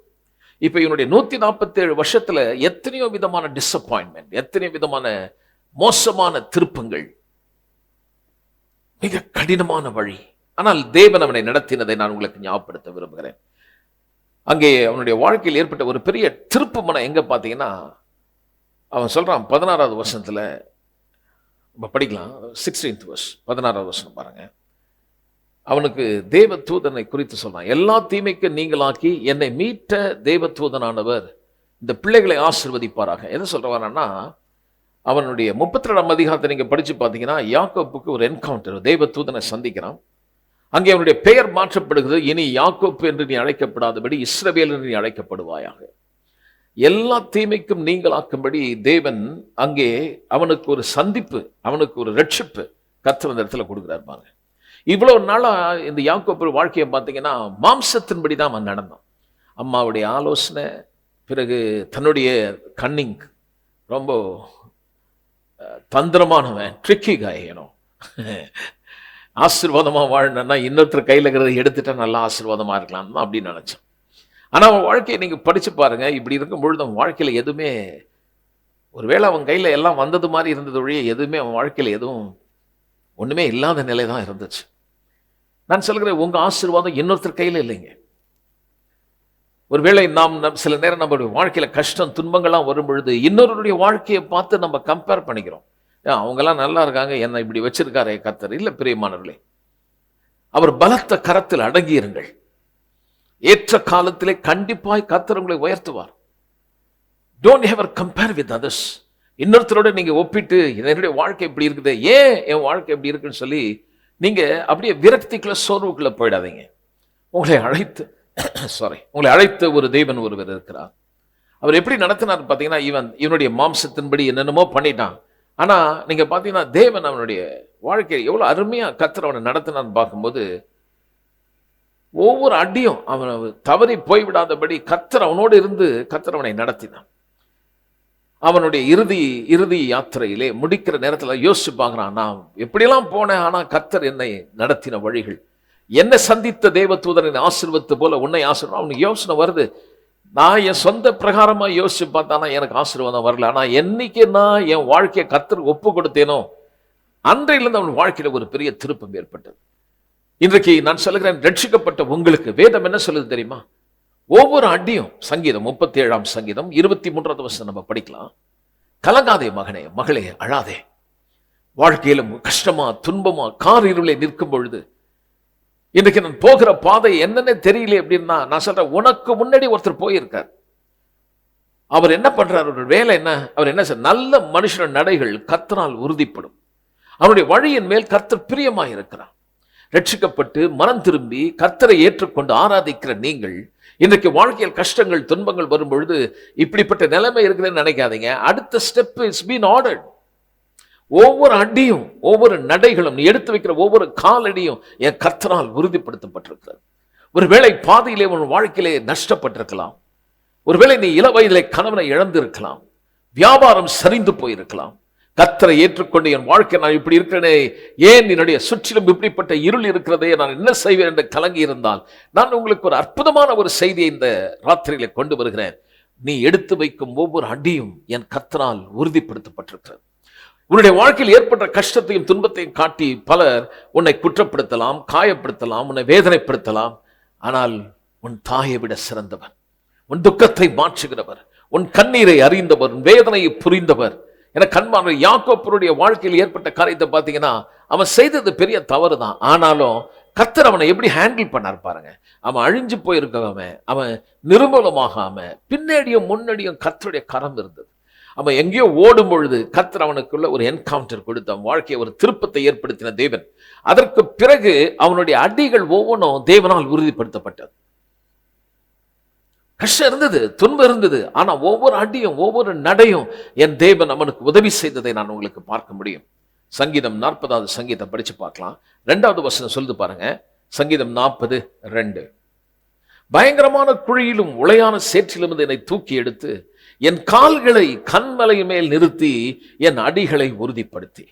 இப்போ இவனுடைய 147 வருஷத்துல எத்தனையோ விதமான டிசப்பாயின்மெண்ட், எத்தனையோ விதமான மோசமான திருப்பங்கள், மிக கடினமான வழி. ஆனால் தேவன் அவனை நடத்தினதை நான் உங்களுக்கு ஞாபகப்படுத்த விரும்புகிறேன். அங்கே அவனுடைய வாழ்க்கையில் ஏற்பட்ட ஒரு பெரிய திருப்பு மனம் எங்க பார்த்தீங்கன்னா, அவன் சொல்றான் 16வது வசனத்துல, படிக்கலாம் 16th verse, 16வது வசனம் பாருங்க. அவனுக்கு தேவ தூதனை குறித்து சொல்றான். எல்லா தீமைக்கும் நீங்களாக்கி என்னை மீட்ட தேவ தூதனானவர் இந்த பிள்ளைகளை ஆசீர்வதிப்பாராக. எதை சொல்றான்னா, அவனுடைய 32ஆம் அதிகாரத்தை நீங்க படிச்சு பார்த்தீங்கன்னா, யாக்கோப்புக்கு ஒரு என்கவுண்டர், தேவ தூதனை சந்திக்கிறான். அங்கே அவனுடைய பெயர் மாற்றப்படுகிறது. இனி யாக்கோப்பு என்று நீ அழைக்கப்படாதபடி இஸ்ரவேல் என்று நீ அழைக்கப்படுவாயாக. எல்லா தீமைக்கும் நீங்களாக்கும்படி தேவன் அங்கே அவனுக்கு ஒரு சந்திப்பு, அவனுக்கு ஒரு ரட்சிப்பு கர்த்தர் அந்த இடத்துல கொடுக்குறாரு பாருங்க. இவ்வளவு நாளா இந்த யாக்கோப்பு வாழ்க்கையை பார்த்தீங்கன்னா மாம்சத்தின்படி தான் அவன் நடந்தான். அம்மாவுடைய ஆலோசனை, பிறகு தன்னுடைய கன்னிங், ரொம்ப தந்திரமானவன், ட்ரிக்கி காயணும். ஆசீர்வாதமா வாழணும்னா இன்னொருத்தர் கையில் இருக்கிறத எடுத்துட்டா நல்லா ஆசீர்வாதமா இருக்கலாம் அப்படின்னு நினைச்சேன். ஆனா அவன் வாழ்க்கையை நீங்க படிச்சு பாருங்க. இப்படி இருக்கும் பொழுது அவன் வாழ்க்கையில எதுவுமே, ஒருவேளை அவன் கையில எல்லாம் வந்தது மாதிரி இருந்தது ஒழிய எதுவுமே அவன் வாழ்க்கையில எதுவும் ஒண்ணுமே இல்லாத நிலை தான் இருந்துச்சு. நான் சொல்கிறேன், உங்க ஆசீர்வாதம் இன்னொருத்தர் கையில இல்லைங்க. ஒருவேளை நாம் சில நேரம் நம்மளுடைய வாழ்க்கையில கஷ்டம் துன்பங்கள்லாம் வரும் பொழுது இன்னொருடைய வாழ்க்கையை பார்த்து நம்ம கம்பேர் பண்ணிக்கிறோம். அவங்கெல்லாம் நல்லா இருக்காங்க, என்ன இப்படி வச்சிருக்காரே கர்த்தர். இல்ல பிரியமானவர்களே, அவர் பலத்த கரத்தில் அடங்கியிருங்கள். ஏற்ற காலத்திலே கண்டிப்பாய் கர்த்தர் உங்களை உயர்த்துவார். Don't ever compare with others. இன்னொருத்தரோட நீங்க ஒப்பிட்டு என்னுடைய வாழ்க்கை இப்படி இருக்குது, ஏன் என் வாழ்க்கை இப்படி இருக்குன்னு சொல்லி நீங்க அப்படியே விரக்திக்குள்ள சோர்வுக்குள்ள போயிடாதீங்க. உங்களை அழைத்த ஒரு தேவன் ஒருவர் இருக்கிறார். அவர் எப்படி நடத்தினார் பார்த்தீங்கன்னா, இவனுடைய மாம்சத்தின்படி என்னென்னமோ பண்ணிட்டான். ஆனா நீங்க பார்த்தீங்கன்னா தேவன் அவனுடைய வாழ்க்கையை எவ்வளவு அருமையா கர்த்தர் அவனை நடத்தினான்னு பார்க்கும்போது, ஒவ்வொரு அடியும் அவன் தவறி போய்விடாதபடி கர்த்தர் அவனோடு இருந்து கர்த்தர் அவனை நடத்தினான். அவனுடைய இறுதி யாத்திரையிலே முடிக்கிற நேரத்தில் யோசிச்சு பார்க்கிறான், நான் எப்படியெல்லாம் போனேன், ஆனா கர்த்தர் என்னை நடத்தின வழிகள், என்னை சந்தித்த தேவதூதரின் ஆசீர்வாதத்தை போல உன்னை ஆசீர்வாதம். அவனுக்கு யோசனை வருது, நான் என் சொந்த பிரகாரமா யோசிச்சு பார்த்தானா எனக்கு ஆசீர்வாதம் வரல. ஆனா என்னைக்கு நான் என் வாழ்க்கையை கர்த்தருக்கு ஒப்பு கொடுத்தேனோ அன்றையிலிருந்து அவன் வாழ்க்கையில ஒரு பெரிய திருப்பம் ஏற்பட்டது. இன்றைக்கு நான் சொல்லுகிறேன், ரட்சிக்கப்பட்ட உங்களுக்கு வேதம் என்ன சொல்லுது தெரியுமா? ஒவ்வொரு அடியும், சங்கீதம் 37 சங்கீதம் 23 வசனம் நம்ம படிக்கலாம். கலங்காதே மகனே மகளே, அழாதே. வாழ்க்கையில கஷ்டமா துன்பமா கார் இருளே நிற்கும் பொழுது, இன்றைக்கு நான் போகிற பாதை என்னன்னு தெரியல அப்படின்னா, நான் சொல்றேன், உனக்கு முன்னாடி ஒருத்தர் போயிருக்கார். அவர் என்ன பண்றார்? ஒரு வேலை என்ன? அவர் என்ன சார்? நல்ல மனுஷன் நடைகள் கர்த்தரால் உறுதிப்படும். அவனுடைய வழியின் மேல் கர்த்தர் பிரியமாய் இருக்கிறார். ரட்சிக்கப்பட்டு மனம் திரும்பி கர்த்தரை ஏற்றுக்கொண்டு ஆராதிக்கிற நீங்கள் இன்றைக்கு வாழ்க்கையில் கஷ்டங்கள் துன்பங்கள் வரும் பொழுது இப்படிப்பட்ட நிலைமை இருக்குதுன்னு நினைக்காதீங்க. அடுத்த ஸ்டெப் இஸ் பீன் ஆர்டர்ட். ஒவ்வொரு அடியும் ஒவ்வொரு நடைகளும் நீ எடுத்து வைக்கிற ஒவ்வொரு காலடியும் என் கர்த்தரால் உறுதிப்படுத்தப்பட்டிருக்கிறது. ஒருவேளை பாதையிலே உன் வாழ்க்கையிலே நஷ்டப்பட்டிருக்கலாம். ஒருவேளை நீ இள வயதிலே கணவனை இழந்திருக்கலாம். வியாபாரம் சரிந்து போயிருக்கலாம். கர்த்தரை ஏற்றுக்கொண்டு என் வாழ்க்கை நான் இப்படி இருக்கிறேனே, ஏன் என்னுடைய சுற்றிலும் இப்படிப்பட்ட இருள் இருக்கிறதே, நான் என்ன செய்வேன் என்று கலங்கி இருந்தால், நான் உங்களுக்கு ஒரு அற்புதமான ஒரு செய்தியை இந்த ராத்திரியில கொண்டு வருகிறேன். நீ எடுத்து வைக்கும் ஒவ்வொரு அடியும் என் கர்த்தரால் உறுதிப்படுத்தப்பட்டிருக்கிறது. உன்னுடைய வாழ்க்கையில் ஏற்பட்ட கஷ்டத்தையும் துன்பத்தையும் காட்டி பலர் உன்னை குற்றப்படுத்தலாம், காயப்படுத்தலாம், உன்னை வேதனைப்படுத்தலாம். ஆனால் உன் தாயை விட சிறந்தவர், உன் துக்கத்தை மாற்றுகிறவர், உன் கண்ணீரை அறிந்தவர், உன் வேதனையை புரிந்தவர். என கண்மான யாக்கோபுடைய வாழ்க்கையில் ஏற்பட்ட காரியத்தை பார்த்தீங்கன்னா, அவன் செய்தது பெரிய தவறு தான். ஆனாலும் கர்த்தர் அவனை எப்படி ஹேண்டில் பண்ணார் பாருங்க. அவன் அழிஞ்சு போயிருக்காம, அவன் நிர்மூலமாகாம, பின்னாடியும் முன்னாடியும் கர்த்தருடைய கரம் இருந்தது. அவன் எங்கேயோ ஓடும் பொழுது கர்த்தர் அவனுக்குள்ள ஒரு என்கவுண்டர் கொடுத்து அவன் வாழ்க்கையை ஒரு திருப்பத்தை ஏற்படுத்தின தேவன். அதற்கு பிறகு அவனுடைய அடிகள் ஒவ்வொன்றும் தேவனால் உறுதிப்படுத்தப்பட்டது. கஷ்டம் இருந்தது, துன்பம் இருந்தது, ஆனா ஒவ்வொரு அடியும் ஒவ்வொரு நடையும் என் தேவன் அவனுக்கு உதவி செய்ததை நான் உங்களுக்கு பார்க்க முடியும். சங்கீதம் 40 சங்கீதம் படிச்சு பார்க்கலாம். 2வது வசனம் சொல்லுது பாருங்க. சங்கீதம் 40:2. பயங்கரமான குழியிலும் உளையான சேற்றிலும் என்னை தூக்கி எடுத்து என் கால்களை கண்மலை மேல் நிறுத்தி என் அடிகளை உறுதிப்படுத்தி.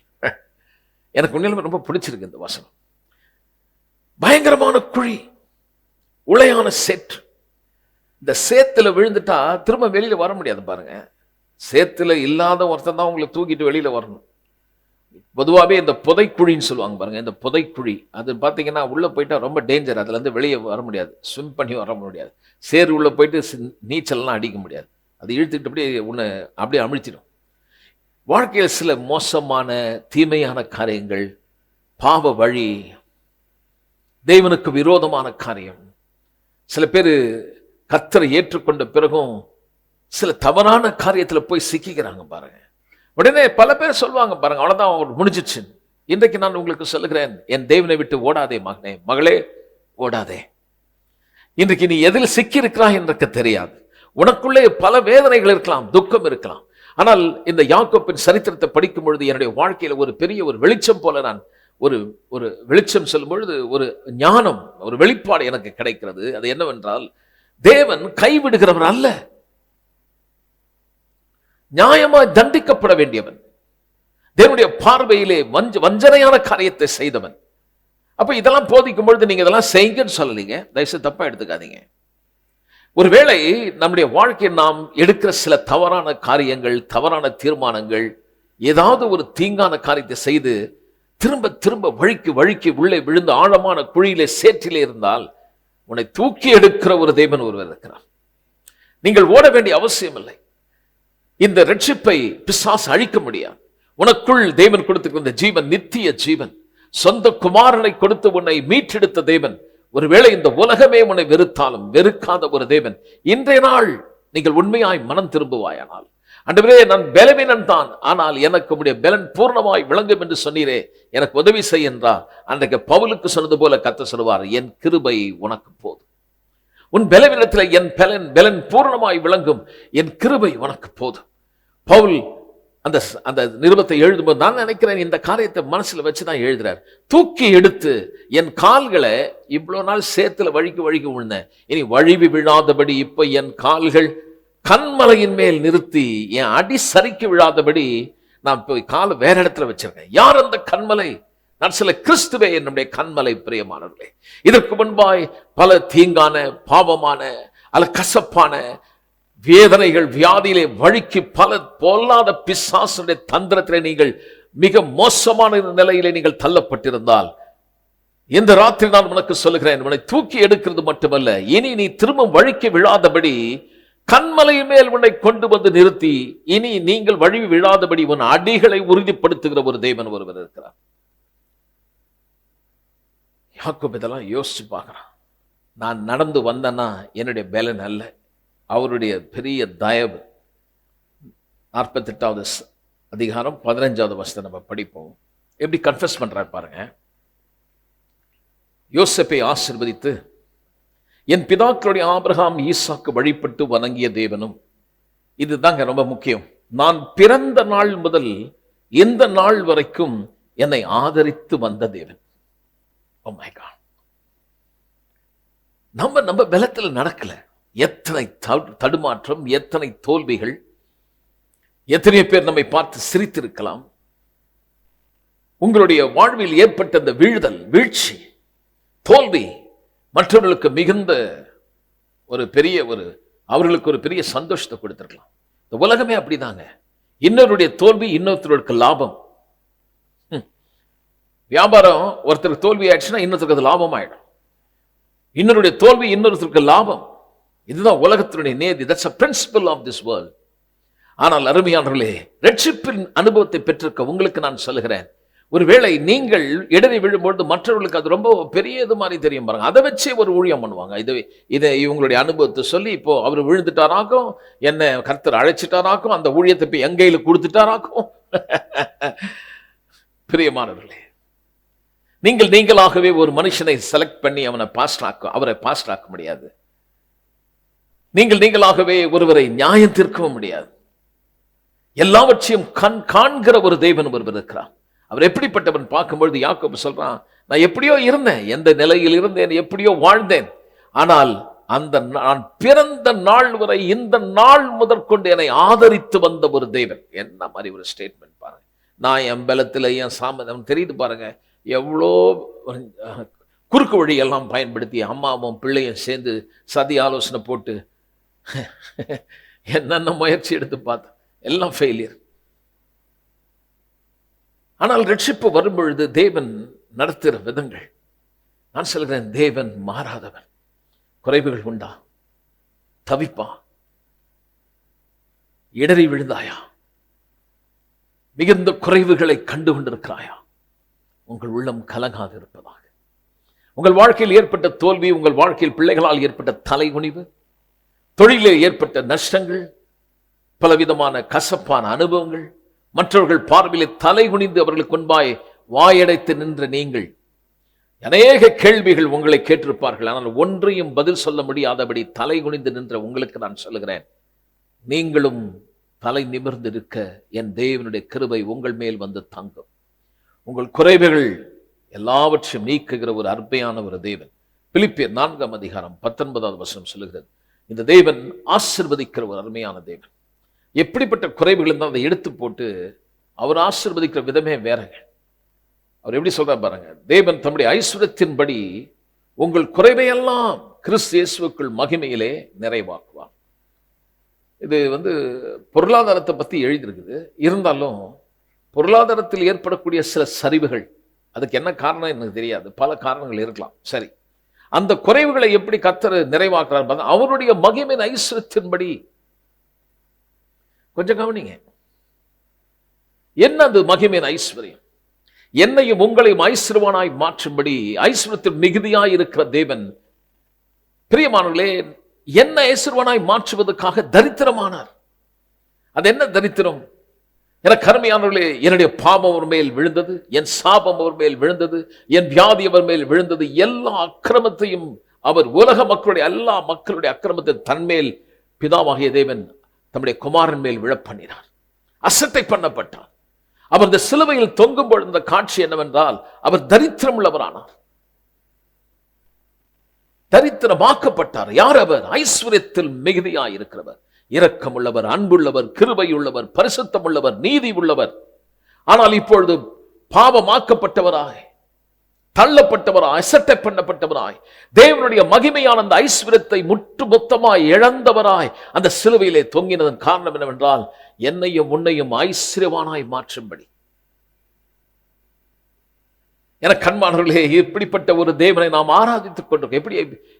எனக்கு உண்மையிலுமே ரொம்ப பிடிச்சிருக்கு இந்த வசனம். பயங்கரமான குழி, உளையான சேற்று. இந்த சேத்துல விழுந்துட்டா திரும்ப வெளியில வர முடியாது பாருங்க. சேத்துல இல்லாத ஒருத்தன் தான் உங்களை தூக்கிட்டு வெளியில வரணும். பொதுவாகவே இந்த புதைக்குழின்னு சொல்லுவாங்க பாருங்க. இந்த புதைக்குழி அது பார்த்தீங்கன்னா உள்ள போயிட்டா ரொம்ப டேஞ்சர். அதுல இருந்து வெளியே வர முடியாது, ஸ்விம் பண்ணி வர முடியாது. சேறு உள்ள போயிட்டு நீச்சல்லாம் அடிக்க முடியாது. அது இழுத்துட்டு அப்படியே உன்னை அப்படியே அமிழ்த்திடும். வாழ்க்கையில் சில மோசமான தீமையான காரியங்கள், பாவ வழி, தேவனுக்கு விரோதமான காரியம். சில பேர் கர்த்தரை ஏற்றுக்கொண்ட பிறகும் சில தவறான காரியத்துல போய் சிக்கிக்கிறாங்க பாருங்க. உடனே பல பேர் சொல்லுவாங்க பாருங்க, அவ்வளவுதான் அவர் முடிஞ்சிச்சு. இன்றைக்கு நான் உங்களுக்கு சொல்லுகிறேன், என் தேவனை விட்டு ஓடாதே மகனே மகளே, ஓடாதே. இன்றைக்கு நீ எதில் சிக்கி இருக்கிறாய் என்று தெரியாது. உனக்குள்ளே பல வேதனைகள் இருக்கலாம், துக்கம் இருக்கலாம். ஆனால் இந்த யாக்கோபின் சரித்திரத்தை படிக்கும் பொழுது என்னுடைய வாழ்க்கையில ஒரு பெரிய ஒரு வெளிச்சம் போல நான் ஒரு வெளிச்சம் சொல்லும் பொழுது ஒரு ஞானம், ஒரு வெளிப்பாடு எனக்கு கிடைக்கிறது. அது என்னவென்றால், தேவன் கைவிடுகிறவர் அல்ல, நியாயமாய் தண்டிக்கப்பட வேண்டியவன், தேவனுடைய பார்வையிலே வஞ்சனையான காரியத்தை செய்தவன். அப்ப இதெல்லாம் போதிக்கும் பொழுது நீங்க இதெல்லாம் செய்யுங்கன்னு சொல்லலீங்க, தயவுசெய்து தப்பா எடுத்துக்காதீங்க. ஒருவேளை நம்முடைய வாழ்க்கையில் நாம் எடுக்கிற சில தவறான காரியங்கள், தவறான தீர்மானங்கள், ஏதாவது ஒரு தீங்கான காரியத்தை செய்து திரும்ப திரும்ப வழுக்கி உள்ளே விழுந்து ஆழமான குழியிலே சேற்றிலே இருந்தால் உன்னை தூக்கி எடுக்கிற ஒரு தேவன் ஒருவர் இருக்கிறார். நீங்கள் ஓட வேண்டிய அவசியம் இல்லை. இந்த ரட்சிப்பை பிசாசு அழிக்க முடியாது. உனக்குள் தேவன் கொடுத்திருக்கிற ஜீவன் நித்திய ஜீவன், சொந்த குமாரனை கொடுத்து உன்னை மீட்டெடுத்த தேவன். ஒருவேளை இந்த உலகமே உன்னை வெறுத்தாலும் வெறுக்காத ஒரு தேவன். இன்றைய நாள் நீங்கள் உண்மையாய் மனம் திரும்புவாயானால், ஆண்டவரே நான் பலவீனன் தான், ஆனால் எனக்கு உம்முடைய பலன் பூர்ணமாய் விளங்கும் என்று சொன்னீரே, எனக்கு உதவி செய் என்றார். அன்றைக்கு பவுலுக்கு சொன்னது போல கர்த்தர் சொல்வார், என் கிருபை உனக்கு போதும். உன் பலவீனத்தில் என் பலன் பூர்ணமாய் விளங்கும், என் கிருபை உனக்கு போதும். பவுல் அந்த அந்த நிருபத்தை எழுதும்போது நான் நினைக்கிறேன் இந்த காரியத்தை மனசுல வச்சுதான் எழுதுறார். தூக்கி எடுத்து என் கால்களை இவ்வளவு நாள் சேத்துல வழிக்கு விழுந்தேன், இனி வழிவி விழாதபடி இப்ப என் கால்கள் கண்மலையின் மேல் நிறுத்தி என் அடி சரிக்கு விழாதபடி நான் போய் காலை வேற இடத்துல வச்சிருக்கேன். யார் அந்த கண்மலை? நான் சில கிறிஸ்துவே என்னுடைய கண்மலை. பிரியமானவர்களே, இதற்கு முன்பாய் பல தீங்கான, பாவமான, அல்ல கசப்பான வேதனைகள், வியாதியிலே வழுக்கி பல பொல்லாத பிசாசுடைய தந்திரத்திலே நீங்கள் மிக மோசமான நிலையிலே நீங்கள் தள்ளப்பட்டிருந்தால், இந்த ராத்திரி நான் உனக்கு சொல்லுகிறேன், உன்னை தூக்கி எடுக்கிறது மட்டுமல்ல, இனி நீ திரும்ப வழுக்கி விழாதபடி கண்மலை மேல் உன்னை கொண்டு வந்து நிறுத்தி இனி நீங்கள் வழி விழாதபடி உன் அடிகளை உறுதிப்படுத்துகிற ஒரு தேவன் ஒருவர் இருக்கிறார். யாக்கோபு இதெல்லாம் யோசிச்சு பார்க்கிறான். நான் நடந்து வந்தேன்னா என்னுடைய பலன் அல்ல, அவருடைய பெரிய தயவு. 48வது அதிகாரம் 15வது வசனத்தை நம்ம படிப்போம். எப்படி கன்ஃபஸ் பண்றாரு பாருங்க. யோசேப்பை ஆசீர்வதித்து, என் பிதாக்களுடைய ஆபிரகாம் ஈசாக்கு வழிபட்டு வணங்கிய தேவனும், இதுதாங்க ரொம்ப முக்கியம், நான் பிறந்த நாள் முதல் இந்த நாள் வரைக்கும் என்னை ஆதரித்து வந்த தேவன். Oh my God. நம்ம பலத்தில் நடக்கல. எத்தனை தடுமாற்றம், எத்தனை தோல்விகள், எத்தனை பேர் நம்மை பார்த்து சிரித்திருக்கலாம். உங்களுடைய வாழ்வில் ஏற்பட்ட இந்த வீழ்ச்சி, தோல்வி மற்றவர்களுக்கு மிகுந்த அவர்களுக்கு ஒரு பெரிய சந்தோஷத்தை கொடுத்திருக்கலாம். இந்த உலகமே அப்படிதாங்க. இன்னொருடைய தோல்வி இன்னொருத்தருக்கு லாபம். வியாபாரம் ஒருத்தருக்கு தோல்வி ஆயிடுச்சுன்னா இன்னொருத்தருக்கு அது லாபம் ஆயிடும். இன்னொருடைய தோல்வி இன்னொருத்தருக்கு லாபம். இதுதான் உலகத்தினுடைய நேதி. That's a principle of this world. ஆனால் அருமையானவர்களே, ரட்சிப்பின் அனுபவத்தை பெற்றிருக்க உங்களுக்கு நான் சொல்லுகிறேன், ஒருவேளை நீங்கள் இடறி விழும்பொழுது மற்றவர்களுக்கு அது ரொம்ப பெரிய இது மாதிரி தெரியும் பாருங்க. அதை வச்சே ஒரு ஊழியம் பண்ணுவாங்க. இதை இவங்களுடைய அனுபவத்தை சொல்லி, இப்போ அவர் விழுந்துட்டாராக்கும், என்ன கர்த்தர் அழைச்சிட்டாராக்கும், அந்த ஊழியத்தை போய் என் கையில கொடுத்துட்டாராக்கும். பிரியமானவர்களே, நீங்களாகவே ஒரு மனுஷனை செலக்ட் பண்ணி அவரை பாஸ்டர் ஆக்க முடியாது. நீங்களாகவே ஒருவரை நியாயம் தீர்க்கவும் முடியாது. எல்லாவற்றையும் காண்கிற ஒரு தேவன் ஒருவர் இருக்கிறார். அவர் எப்படிப்பட்டவன் பார்க்கும்பொழுது யாக்கோபு சொல்றான், நான் எப்படியோ இருந்தேன், எந்த நிலையில் இருந்தேன், எப்படியோ வாழ்ந்தேன், ஆனால் நான் பிறந்த நாள் வரை இந்த நாள் முதற்கொண்டு என்னை ஆதரித்து வந்த ஒரு தேவன். என்ன மாதிரி ஒரு ஸ்டேட்மெண்ட் பாருங்க. நான் என் பலத்தில் என் சாமதம் தெரியுது பாருங்க. எவ்வளோ குறுக்கு வழியெல்லாம் பயன்படுத்தி அம்மாவும் பிள்ளையும் சேர்ந்து சதி ஆலோசனை போட்டு என்னென்ன முயற்சி எடுத்து பார்த்தேன், எல்லாம் ஃபெயிலியர். ஆனால் ரட்சிப்பு வரும்பொழுது தேவன் நடத்துகிற விதங்கள், நான் சொல்கிறேன், தேவன் மாறாதவன். குறைவுகள் உண்டா? தவிப்பா? இடறி விழுந்தாயா? மிகுந்த குறைவுகளை கண்டு கொண்டிருக்கிறாயா? உங்கள் உள்ளம் கலங்காது இருப்பதாக. உங்கள் வாழ்க்கையில் ஏற்பட்ட தோல்வி, உங்கள் வாழ்க்கையில் பிள்ளைகளால் ஏற்பட்ட தலைகுனிவு, தொழிலில் ஏற்பட்ட நஷ்டங்கள், பலவிதமான கசப்பான அனுபவங்கள், மற்றவர்கள் பார்வையிலே தலை குனிந்து அவர்களுக்கு முன்பாய் வாயடைத்து நின்ற நீங்கள், அநேக கேள்விகள் உங்களை கேட்டிருப்பார்கள். ஆனால் ஒன்றையும் பதில் சொல்ல முடியாதபடி தலை குனிந்து நின்ற உங்களுக்கு நான் சொல்லுகிறேன், நீங்களும் தலை நிமிர்ந்து இருக்க என் தேவனுடைய கிருபை உங்கள் மேல் வந்து தங்கும். உங்கள் குறைவுகள் எல்லாவற்றையும் நீக்குகிற ஒரு அருமையான ஒரு தேவன். பிலிப்பியர் 4ஆம் அதிகாரம் 19வது வசனம் சொல்லுகிறது, இந்த தேவன் ஆசீர்வதிக்கிற ஒரு அருமையான தேவன். எப்படிப்பட்ட குறைவுகள் இருந்தால் அதை எடுத்து போட்டு அவர் ஆசீர்வதிக்கிற விதமே வேறங்க. அவர் எப்படி சொல்றார் பாருங்க, தேவன் தம்முடைய ஐஸ்வரியத்தின்படி உங்கள் குறைவையெல்லாம் கிறிஸ்து இயேசுவுக்குள் மகிமையிலே நிறைவாக்குவார். இது பொருளாதாரத்தை பத்தி எழுதியிருக்குது. இருந்தாலும் பொருளாதாரத்தில் ஏற்படக்கூடிய சில சரிவுகள், அதுக்கு என்ன காரணம் எனக்கு தெரியாது, பல காரணங்கள் இருக்கலாம். சரி, அந்த குறைவுகளை எப்படி கர்த்தர் நிறைவாக்குறார்? அவருடைய மகிமையின் ஐஸ்வரியத்தின்படி. கொஞ்சம் கவனிங்க, என்ன அது மகிமையின் ஐஸ்வர்யம்? என்னையும் உங்களையும் ஐஸ்வர்யவானாய் மாற்றும்படி ஐஸ்வர்யத்தில் மிகுதியாய் இருக்கிற தேவன், பிரியமானவர்களே, என்ன ஐஸ்வர்யவானாய் மாற்றுவதற்காக தரித்திரமானார். அது என்ன தரித்திரம்? என கருமையானவர்களே, என்னுடைய பாவம் அவர் மேல் விழுந்தது, என் சாபம் அவர் மேல் விழுந்தது, என் வியாதி அவர் மேல் விழுந்தது. எல்லா அக்கிரமத்தையும் அவர், உலக மக்களுடைய எல்லா மக்களுடைய அக்கிரமத்தை தன்மேல் பிதாவாகிய தேவன் தம்முடைய குமாரன் மேல் விழப்பண்ணினார். அசட்டை பண்ணப்பட்டார். அவர் இந்த சிலுவையில் தொங்கும் பொழுது இந்த காட்சி என்னவென்றால், அவர் தரித்திரம் உள்ளவரானார், தரித்திரமாக்கப்பட்டார். யார் அவர்? ஐஸ்வர்யத்தில் மிகுதியாய் இருக்கிறவர், இரக்கம் உள்ளவர், அன்புள்ளவர், கிருபை உள்ளவர், பரிசுத்தம் உள்ளவர், நீதி உள்ளவர். ஆனால் இப்பொழுது பாவமாக்கப்பட்டவராய், தள்ளப்பட்டவராய், அசட்டை பண்ணப்பட்டவராய், தேவனுடைய மகிமையான அந்த ஐஸ்வர்யத்தை முற்று மொத்தமாய் இழந்தவராய் அந்த சிலுவையிலே தொங்கினதன் காரணம் என்னவென்றால், என்னையும் உன்னையும் ஐஸ்வர்யவானாய் மாற்றும்படி. என கண்மானவர்களே, இப்படிப்பட்ட ஒரு தேவனை நாம் ஆராதித்துக் கொண்டிருக்கோம். எப்படி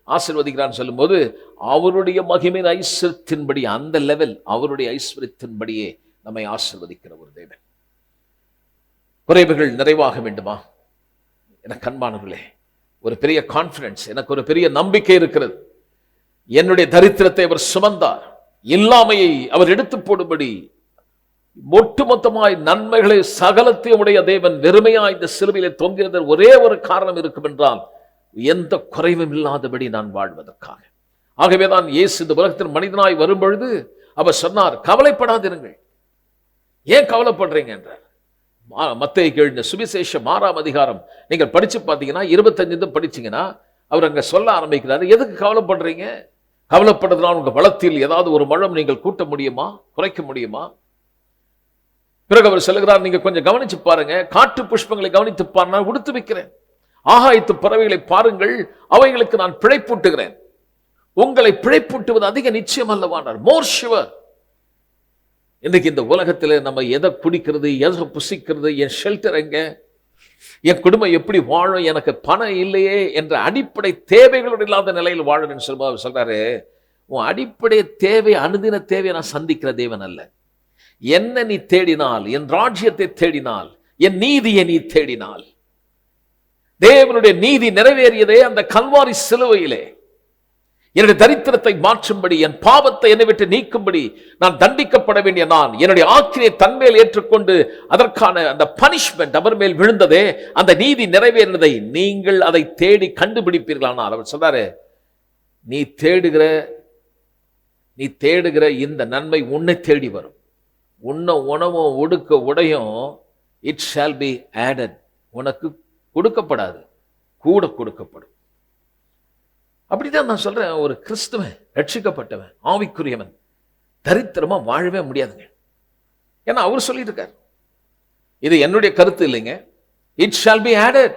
ஆசீர்வதிக்கிறான்னு சொல்லும் போது, அவருடைய மகிமையின் ஐஸ்வர்யத்தின்படி, அந்த லெவல், அவருடைய ஐஸ்வர்யத்தின்படியே நம்மை ஆசீர்வதிக்கிற ஒரு தேவன். குறைவுகள் நிறைவாக வேண்டுமா? என கண்மானவர்களே, ஒரு பெரிய கான்பிடன்ஸ், எனக்கு ஒரு பெரிய நம்பிக்கை இருக்கிறது. என்னுடைய தரித்திரத்தை அவர் சுமந்தார், இல்லாமையை அவர் எடுத்து போடும்படி ஒட்டுமொத்தமாய் நன்மைகளை சகலத்தையும் உடைய தேவன் வெறுமையாய் இந்த சிலுவையிலே தொங்கியது ஒரே ஒரு காரணம் இருக்கும் என்றால், எந்த குறைவும் இல்லாதபடி நான் வாழ்வதற்காக. ஆகவேதான் இயேசு இந்த உலகத்தில் மனிதனாய் வரும் பொழுது அவர் சொன்னார், கவலைப்படாதிருங்கள். ஏன் கவலைப்படுறீங்க என்றார். மத்தேயு எழுதின சுவிசேஷம் 6ஆம் அதிகாரம் நீங்கள் படிச்சு பார்த்தீங்கன்னா 25 படிச்சீங்கன்னா அவர் அங்க சொல்ல ஆரம்பிக்கிறார், எதுக்கு கவலைப்படுறீங்க? கவலைப்படுறதுனால் உங்க வளத்தில் ஏதாவது ஒரு முழம் நீங்கள் கூட்ட முடியுமா, குறைக்க முடியுமா? பிறகு அவர் சொல்லுகிறார், நீங்க கொஞ்சம் கவனிச்சு பாருங்க, காட்டு புஷ்பங்களை கவனித்து பாருங்க, நான் உடுத்து வைக்கிறேன். ஆகாயத்து பறவைகளை பாருங்கள், அவைகளுக்கு நான் பிழைப்பூட்டுகிறேன். உங்களை பிழைப்பூட்டுவது அதிக நிச்சயம் அல்லவானார், மோர் ஷுவர். இன்னைக்கு இந்த உலகத்தில் நம்ம எதை குடிக்கிறது, எதை புசிக்கிறது, என் ஷெல்டர் எங்க, என் குடும்பம் எப்படி வாழும், எனக்கு பணம் இல்லையே என்ற அடிப்படை தேவைகளோடு இல்லாத நிலையில் வாழணும்னு சொல்றாரு. உன் அடிப்படை தேவை, அனுதின தேவையை நான் சந்திக்கிற தேவன் அல்ல. என்ன நீ தேடினால், என் ராஜ்யத்தை தேடினால், என் நீதியை நீ தேடினால், தேவனுடைய நீதி நிறைவேறியதே அந்த கல்வாரி சிலுவையிலே. என்னுடைய தரித்திரத்தை மாற்றும்படி, என் பாவத்தை என்னை விட்டு நீக்கும்படி, நான் தண்டிக்கப்பட வேண்டிய நான் என்னுடைய ஆக்கினை தன்மேல் ஏற்றுக்கொண்டு அதற்கான அந்த பனிஷ்மெண்ட் அவர் மேல் விழுந்ததே, அந்த நீதி நிறைவேறினதை நீங்கள் அதை தேடி கண்டுபிடிப்பீர்களானால், அவர் சொல்றாரு, நீ தேடுகிற இந்த நன்மை உன்னை தேடி வரும். உன்ன உணவும் ஒடுக்க உடையும் இட் ஷால் பி ஆடட், உனக்கு கொடுக்கப்படாது, கூட கொடுக்கப்படும். அப்படிதான் நான் சொல்றேன், ஒரு கிறிஸ்துவன், ரட்சிக்கப்பட்டவன், ஆவிக்குரியவன் தரித்திரமா வாழவே முடியாதுங்க. ஏன்னா அவர் சொல்லிட்டு இருக்கார், இது என்னுடைய கருத்து இல்லைங்க, இட் ஷால் பி ஆடட்.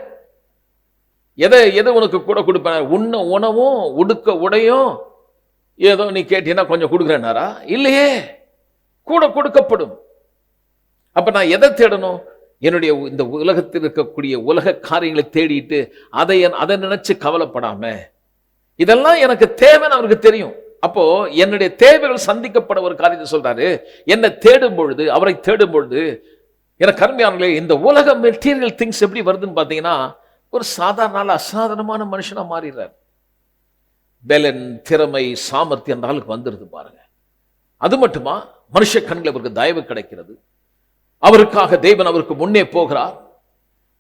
எதை உனக்கு கூட கொடுப்பேன்? உன்ன உணவும் உடுக்க உடையும் ஏதோ நீ கேட்டீங்கன்னா கொஞ்சம் கொடுக்குறேன்னாரா? இல்லையே, கூட கொடுக்கப்படும். அப்ப நான் எதை தேடணும்? என்னுடைய இந்த உலகத்தில் இருக்கக்கூடிய உலக காரியங்களை தேடிட்டு அதை நினைச்சு கவலைப்படாம, இதெல்லாம் எனக்கு தேவைன்னு அவருக்கு தெரியும். அப்போ என்னுடைய தேவைகள் சந்திக்கப்பட ஒரு காரியத்தை சொல்றாரு. என்னை தேடும் பொழுது, அவரை தேடும் பொழுது, எனக்கு அருமையானவர்களே, இந்த உலக மெட்டீரியல் திங்ஸ் எப்படி வருதுன்னு பார்த்தீங்கன்னா, ஒரு சாதாரண அசாதாரணமான மனுஷனா மாறிடுறார். பெலன், திறமை, சாமர்த்தியம் அந்த ஆளுக்கு வந்துருது பாருங்க. அது மட்டுமா, மனுஷ கண்கள் அவருக்கு தயவு கிடைக்கிறது. அவருக்காக தேவன் அவருக்கு முன்னே போகிறார்,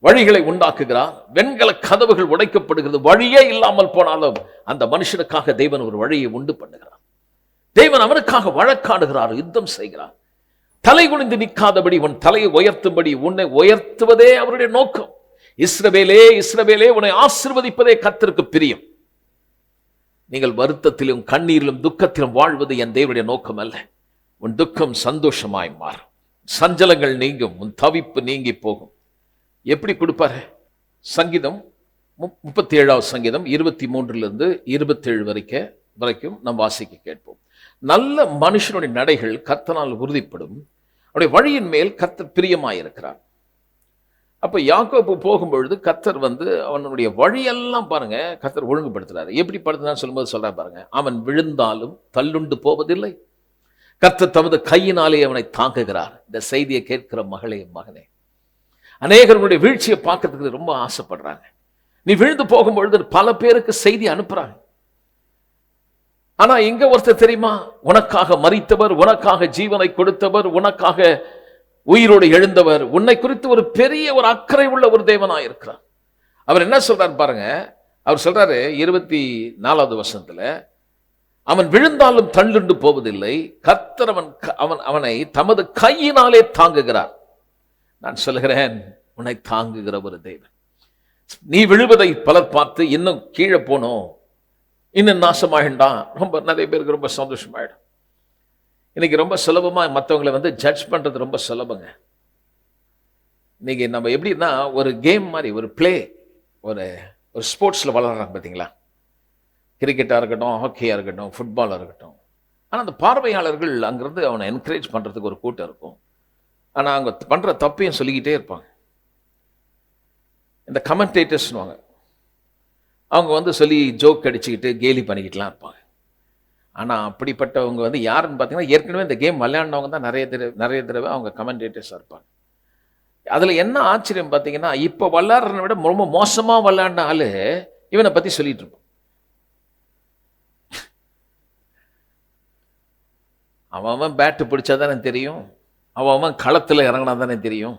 வழிகளை உண்டாக்குகிறார், வெண்கல கதவுகள் உடைக்கப்படுகிறது. வழியே இல்லாமல் போனாலும் அந்த மனுஷனுக்காக தேவன் ஒரு வழியை உண்டு பண்ணுகிறார். தேவன் அவனுக்காக வழக்காடுகிறார், யுத்தம் செய்கிறார். தலை குனிந்து நிற்காதபடி உன் தலையை உயர்த்தும்படி உன்னை உயர்த்துவதே அவருடைய நோக்கம். இஸ்ரவேலே, இஸ்ரவேலே, உன்னை ஆசீர்வதிப்பதே கர்த்தருக்கு பிரியம். நீங்கள் வருத்தத்திலும் கண்ணீரிலும் துக்கத்திலும் வாழ்வது என் தேவனுடைய நோக்கம் அல்ல. உன் துக்கம் சந்தோஷமாய் மாறும், சஞ்சலங்கள் நீங்கும், உன் தவிப்பு நீங்கி போகும். எப்படி கொடுப்பாரு? சங்கீதம் 37வது சங்கீதம் 23 27 வரைக்கும் நாம் வாசிக்க கேட்போம். நல்ல மனுஷனுடைய நடைகள் கர்த்தரால் உறுதிப்படும், அவருடைய வழியின் மேல் கர்த்தர் பிரியமாயிருக்கிறார். அப்ப யாக்கோபு போகும்பொழுது கர்த்தர் அவனுடைய வழியெல்லாம் பாருங்க கர்த்தர் ஒழுங்குபடுத்துறாரு. எப்படி படுத்துறான்னு சொல்லும்போது சொல்றாரு பாருங்க, அவன் விழுந்தாலும் தள்ளுண்டு போவதில்லை, கர்த்தர் தமது கையினாலே அவனை தாங்குகிறார். இந்த செய்தியை கேட்கிற மகளே மகனே, அநேகருடைய வீழ்ச்சியை பார்க்கறதுக்கு ரொம்ப ஆசைப்படுறாங்க. நீ விழுந்து போகும்பொழுது பல பேருக்கு செய்தி அனுப்புறாங்க. ஆனா இங்க ஒருத்தர் தெரியுமா, உனக்காக மரித்தவர், உனக்காக ஜீவனை கொடுத்தவர், உனக்காக உயிரோடு எழுந்தவர், உன்னை குறித்து ஒரு பெரிய ஒரு அக்கறை உள்ள ஒரு தேவனாய் இருக்கிறார். அவர் என்ன சொல்றார் பாருங்க, அவர் சொல்றாரு 24வது வசனத்துல, அவன் விழுந்தாலும் தள்ளுண்டு போவதில்லை, கர்த்தர் அவனை தமது கையினாலே தாங்குகிறார். நான் சொல்கிறேன், உன்னை தாங்குகிற ஒரு தேவன். நீ விழுவதை பலர் பார்த்து இன்னும் கீழே போனோம், இன்னும் நாசமாயிட்டான், ரொம்ப நிறைய பேருக்கு ரொம்ப சந்தோஷமாயிடும். இன்னைக்கு ரொம்ப சுலபமா மற்றவங்களை ஜட்ஜ் பண்றது ரொம்ப சுலபங்க. இன்னைக்கு நம்ம எப்படின்னா ஒரு கேம் மாதிரி, ஒரு பிளே, ஒரு ஸ்போர்ட்ஸ்ல வளர்றாங்க பார்த்தீங்களா, கிரிக்கெட்டாக இருக்கட்டும், ஹாக்கியாக இருக்கட்டும், ஃபுட்பாலாக இருக்கட்டும். ஆனால் அந்த பார்வையாளர்கள் அங்கிருந்து அவனை என்கரேஜ் பண்ணுறதுக்கு ஒரு கூட்டம் இருக்கும். ஆனால் அவங்க பண்ணுற தப்பையும் சொல்லிக்கிட்டே இருப்பாங்க. இந்த கமெண்டேட்டர்ஸ்னுவாங்க, அவங்க சொல்லி ஜோக் அடிச்சுக்கிட்டு கேலி பண்ணிக்கிட்டுலாம் இருப்பாங்க. ஆனால் அப்படிப்பட்டவங்க யாருன்னு பார்த்தீங்கன்னா, ஏற்கனவே இந்த கேம் விளையாடினவங்க தான் நிறைய தடவை அவங்க கமெண்டேட்டர்ஸாக இருப்பாங்க. அதில் என்ன ஆச்சரியம் பார்த்தீங்கன்னா, இப்போ விளையாடுறதை விட ரொம்ப மோசமாக விளையாடின ஆளு இவனை பற்றி சொல்லிட்டு இருப்பான். அவன் பேட்டு பிடிச்சா தானே தெரியும், அவன் களத்தில் இறங்கினா தானே தெரியும்.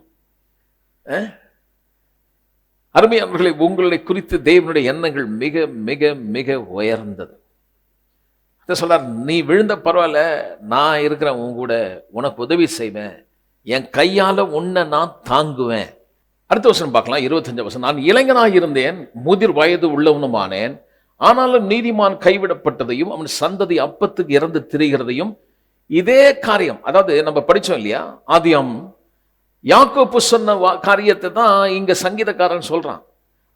அருமையானவர்களே, உங்களை குறித்து தேவனுடைய எண்ணங்கள் மிக மிக மிக உயர்ந்தது. சொல்றார், நீ விழுந்த பரவாயில்ல, நான் இருக்கிறேன் உன் கூட, உனக்கு உதவி செய்வேன், என் கையால உன்னை நான் தாங்குவேன். அடுத்த வசனம் பார்க்கலாம், 25 வசனம். நான் இளைஞனாக இருந்தேன், முதிர் வயது உள்ளவனுமானேன், ஆனாலும் நீதிமான் கைவிடப்பட்டதையும் அவன் சந்ததி அப்பத்துக்கு இறந்து திரிகிறதையும் இதே காரியம். அதாவது நம்ம படிச்சோம் இல்லையா, ஆதியாம் யாக்கோபு சொன்ன காரியத்தை தான் இங்க சங்கீதக்காரன் சொல்றான்.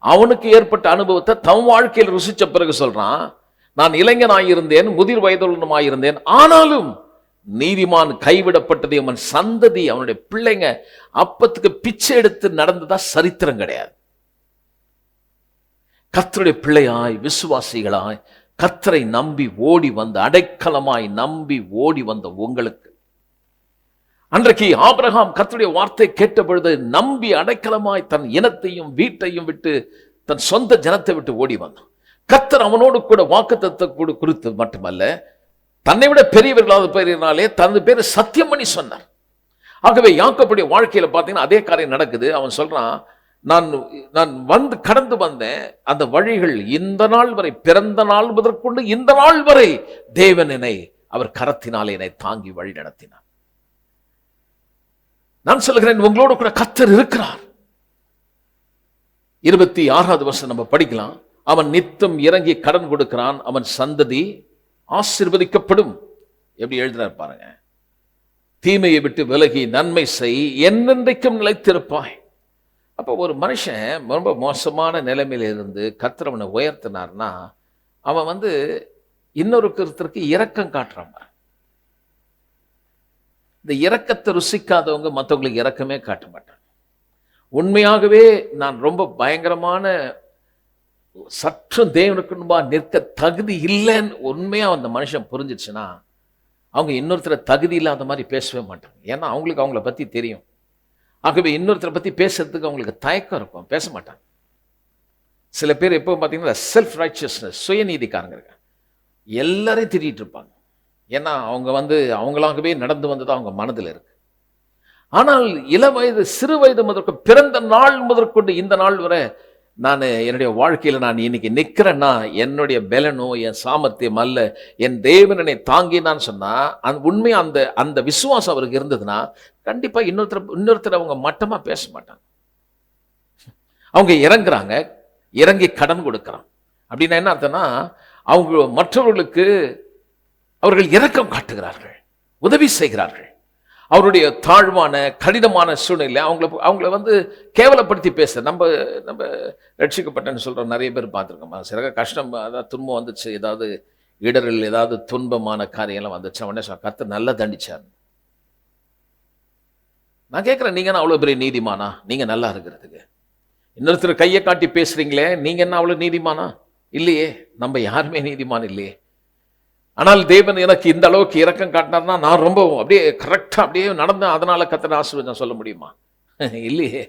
அவனுக்கு ஏற்பட்ட அனுபவத்தை தம் வாழ்க்கையில் ருசிச்ச பிறகு சொல்றான், நான் இளைஞனாயிருந்தேன், முதிர் வயதுள்ளவனுமாயிருந்தேன், ஆனாலும் நீதிமான் கைவிடப்பட்டதை அவன் சந்ததி, அவனுடைய பிள்ளைங்க அப்பத்துக்கு பிச்சை எடுத்து நடந்ததா சரித்திரம் கிடையாது. கர்த்தருடைய பிள்ளையாய் விசுவாசிகளாய் கர்த்தரை நம்பி ஓடி வந்த, அடைக்கலமாய் நம்பி ஓடி வந்த உங்களுக்கு, அன்றைக்கு ஆபிரகாம் கர்த்தருடைய வார்த்தை கேட்ட பொழுது நம்பி அடைக்கலமாய் தன் இனத்தையும் வீட்டையும் விட்டு தன் சொந்த ஜனத்தை விட்டு ஓடி வந்தான். கர்த்தர் அவனோடு கூட வாக்குத்தத்தத்தை குறித்து மட்டுமல்ல, தன்னை விட பெரியவர்களாத பேரினாலே தனது பேரை சத்தியம் பண்ணி சொன்னார். ஆகவே யாக்கோபுடைய வாழ்க்கையில பார்த்தீங்கன்னா அதே காரியம் நடக்குது. அவன் சொல்றான், நான் கடந்து வந்தேன், அந்த வழிகள் இந்த நாள் வரை, பிறந்த நாள் முதற்கொண்டு இந்த நாள் வரை தேவன் என்னை அவர் கரத்தினாலே என்னை தாங்கி வழி நடத்தினார். நான் சொல்கிறேன், உங்களோடு கூட கர்த்தர் இருக்கிறார். 26வது வசனம் நம்ம படிக்கலாம். அவன் நித்தம் இறங்கி கடன் கொடுக்கிறான், அவன் சந்ததி ஆசீர்வதிக்கப்படும். எப்படி எழுதினார் பாருங்க, தீமையை விட்டு விலகி நன்மை செய், என்னென்றைக்கும் நிலைத்திருப்பாய். அப்போ ஒரு மனுஷன் ரொம்ப மோசமான நிலைமையில இருந்து கர்த்தர் அவனை உயர்த்தினார்னா, அவன் இன்னொருத்தருக்கு இரக்கம் காட்டுறான். இந்த இரக்கத்தை ருசிக்காதவங்க மற்றவங்களுக்கு இரக்கமே காட்ட மாட்டாங்க. உண்மையாகவே நான் ரொம்ப பயங்கரமான சற்றும் தேவனுக்கு நிற்க தகுதி இல்லைன்னு உண்மையா அந்த மனுஷன் புரிஞ்சிச்சுன்னா, அவங்க இன்னொருத்தரை தகுதி இல்லாத மாதிரி பேசவே மாட்டாங்க. ஏன்னா அவங்களுக்கு அவங்கள பத்தி தெரியும். ஆகவே இன்னொருத்தரை பத்தி பேசுறதுக்கு அவங்களுக்கு தயக்கம் இருக்கும், பேச மாட்டாங்க. சில பேர் எப்போ பார்த்தீங்கன்னா செல்ஃப் ரைச்சியஸ்னஸ், சுயநீதிக்காரங்க இருக்காங்க, எல்லாரையும் திட்டிட்டு இருப்பாங்க. ஏன்னா அவங்க அவங்களாகவே நடந்து வந்தது அவங்க மனதில் இருக்கு. ஆனால் இளவயது சிறு வயது முதற்கு, பிறந்த நாள் முதற்கொண்டு இந்த நாள் வரை நான் என்னுடைய வாழ்க்கையில் நான் இன்னைக்கு நிற்கிறேன்னா என்னுடைய பலனோ என் சாமர்த்தியம் அல்ல, என் தேவன் என்னை தாங்கினான்னு சொன்னா, உண்மையா அந்த விசுவாசம் அவருக்கு இருந்ததுன்னா கண்டிப்பா இன்னொருத்தர் அவங்க மட்டமா பேச மாட்டாங்க. அவங்க இறங்குறாங்க, இறங்கி கடன் கொடுக்குறாங்க. அப்படின்னா என்ன அர்த்தம்னா, அவங்க மற்றவர்களுக்கு அவர்கள் இரக்கம் காட்டுகிறார்கள், உதவி செய்கிறார்கள். அவருடைய தாழ்வான கடினமான சூழ்நிலை அவங்கள வந்து கேவலப்படுத்தி பேச நம்ம ரட்சிக்கப்பட்டேன்னு சொல்கிறோம். நிறைய பேர் பார்த்துருக்கோம். சிறக கஷ்டம், அதாவது துன்பம் வந்துச்சு, ஏதாவது இடரில் ஏதாவது துன்பமான காரியம்லாம் வந்துச்சு, உடனே கர்த்தர் நல்லா தண்டிச்சார். நான் கேட்குறேன், நீங்கள் என்ன அவ்வளோ பெரிய நீதிமானா? நீங்கள் நல்லா இருக்கிறதுக்கு இன்னொருத்தர் கையை காட்டி பேசுறீங்களே, நீங்கள் என்ன அவ்வளோ நீதிமானா? இல்லையே, நம்ம யாருமே நீதிமான் இல்லையே. ஆனால் தேவன் எனக்கு இந்த அளவுக்கு இரக்கம் காட்டினார்னா நான் ரொம்ப அப்படியே கரெக்டாக அப்படியே நடந்தேன், அதனால கர்த்தர் ஆசீர்வாதம் சொல்ல முடியுமா? இல்லையே.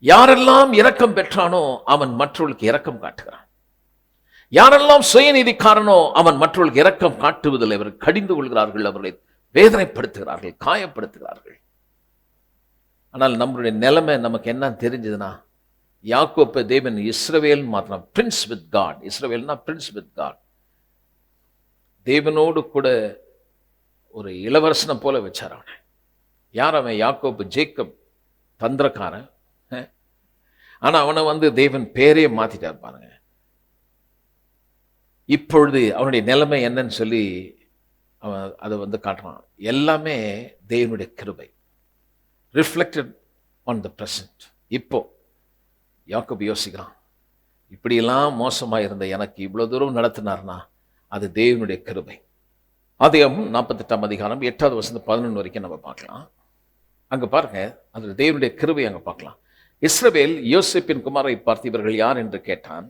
யாரெல்லாம் இரக்கம் பெற்றானோ அவன் மற்றவர்களுக்கு இரக்கம் காட்டுகிறான். யாரெல்லாம் சுயநீதிக்காரனோ அவன் மற்றவர்களுக்கு இரக்கம் காட்டுவதில் இவர் கடிந்து கொள்கிறார்கள், அவர்களை வேதனைப்படுத்துகிறார்கள், காயப்படுத்துகிறார்கள். ஆனால் நம்மளுடைய நிலைமை நமக்கு என்ன தெரிஞ்சதுன்னா, யாக்கோப்பை தேவன் இஸ்ரவேல் மாத்திரம் பிரின்ஸ் வித் காட். இஸ்ரவேல்னா பிரின்ஸ் வித் காட். தேவனோடு கூட ஒரு இளவரசனை போல வச்சார் அவனை. யார் அவன்? யாக்கோப்பு, ஜேக்கப் தந்திரக்காரன். ஆனா அவனை வந்து தேவன் பேரே மாத்திட்டார் பாருங்க. இப்பொழுது அவனுடைய நிலைமை என்னன்னு சொல்லி அவன் அதை வந்து காட்டுறான். எல்லாமே தேவனுடைய கிருபை, ரிஃப்ளெக்டட் ஆன் த பிரசன்ட். இப்போ யாக்கோபு யோசிக்கிறான், இப்படியெல்லாம் மோசமாக இருந்த எனக்கு இவ்வளோ தூரம் நடத்தினார்னா அது தேவனுடைய கிருபை. ஆதியாகமம் 48ஆம் அதிகாரம் 8வது வசனம் 11 வரைக்கும் நம்ம பார்க்கலாம். அங்கே பாருங்க, அது தேவனுடைய கிருபை அங்கே பார்க்கலாம். இஸ்ரவேல் யோசேப்பின் குமாரை பார்த்து இவர்கள் யார் என்று கேட்டான்.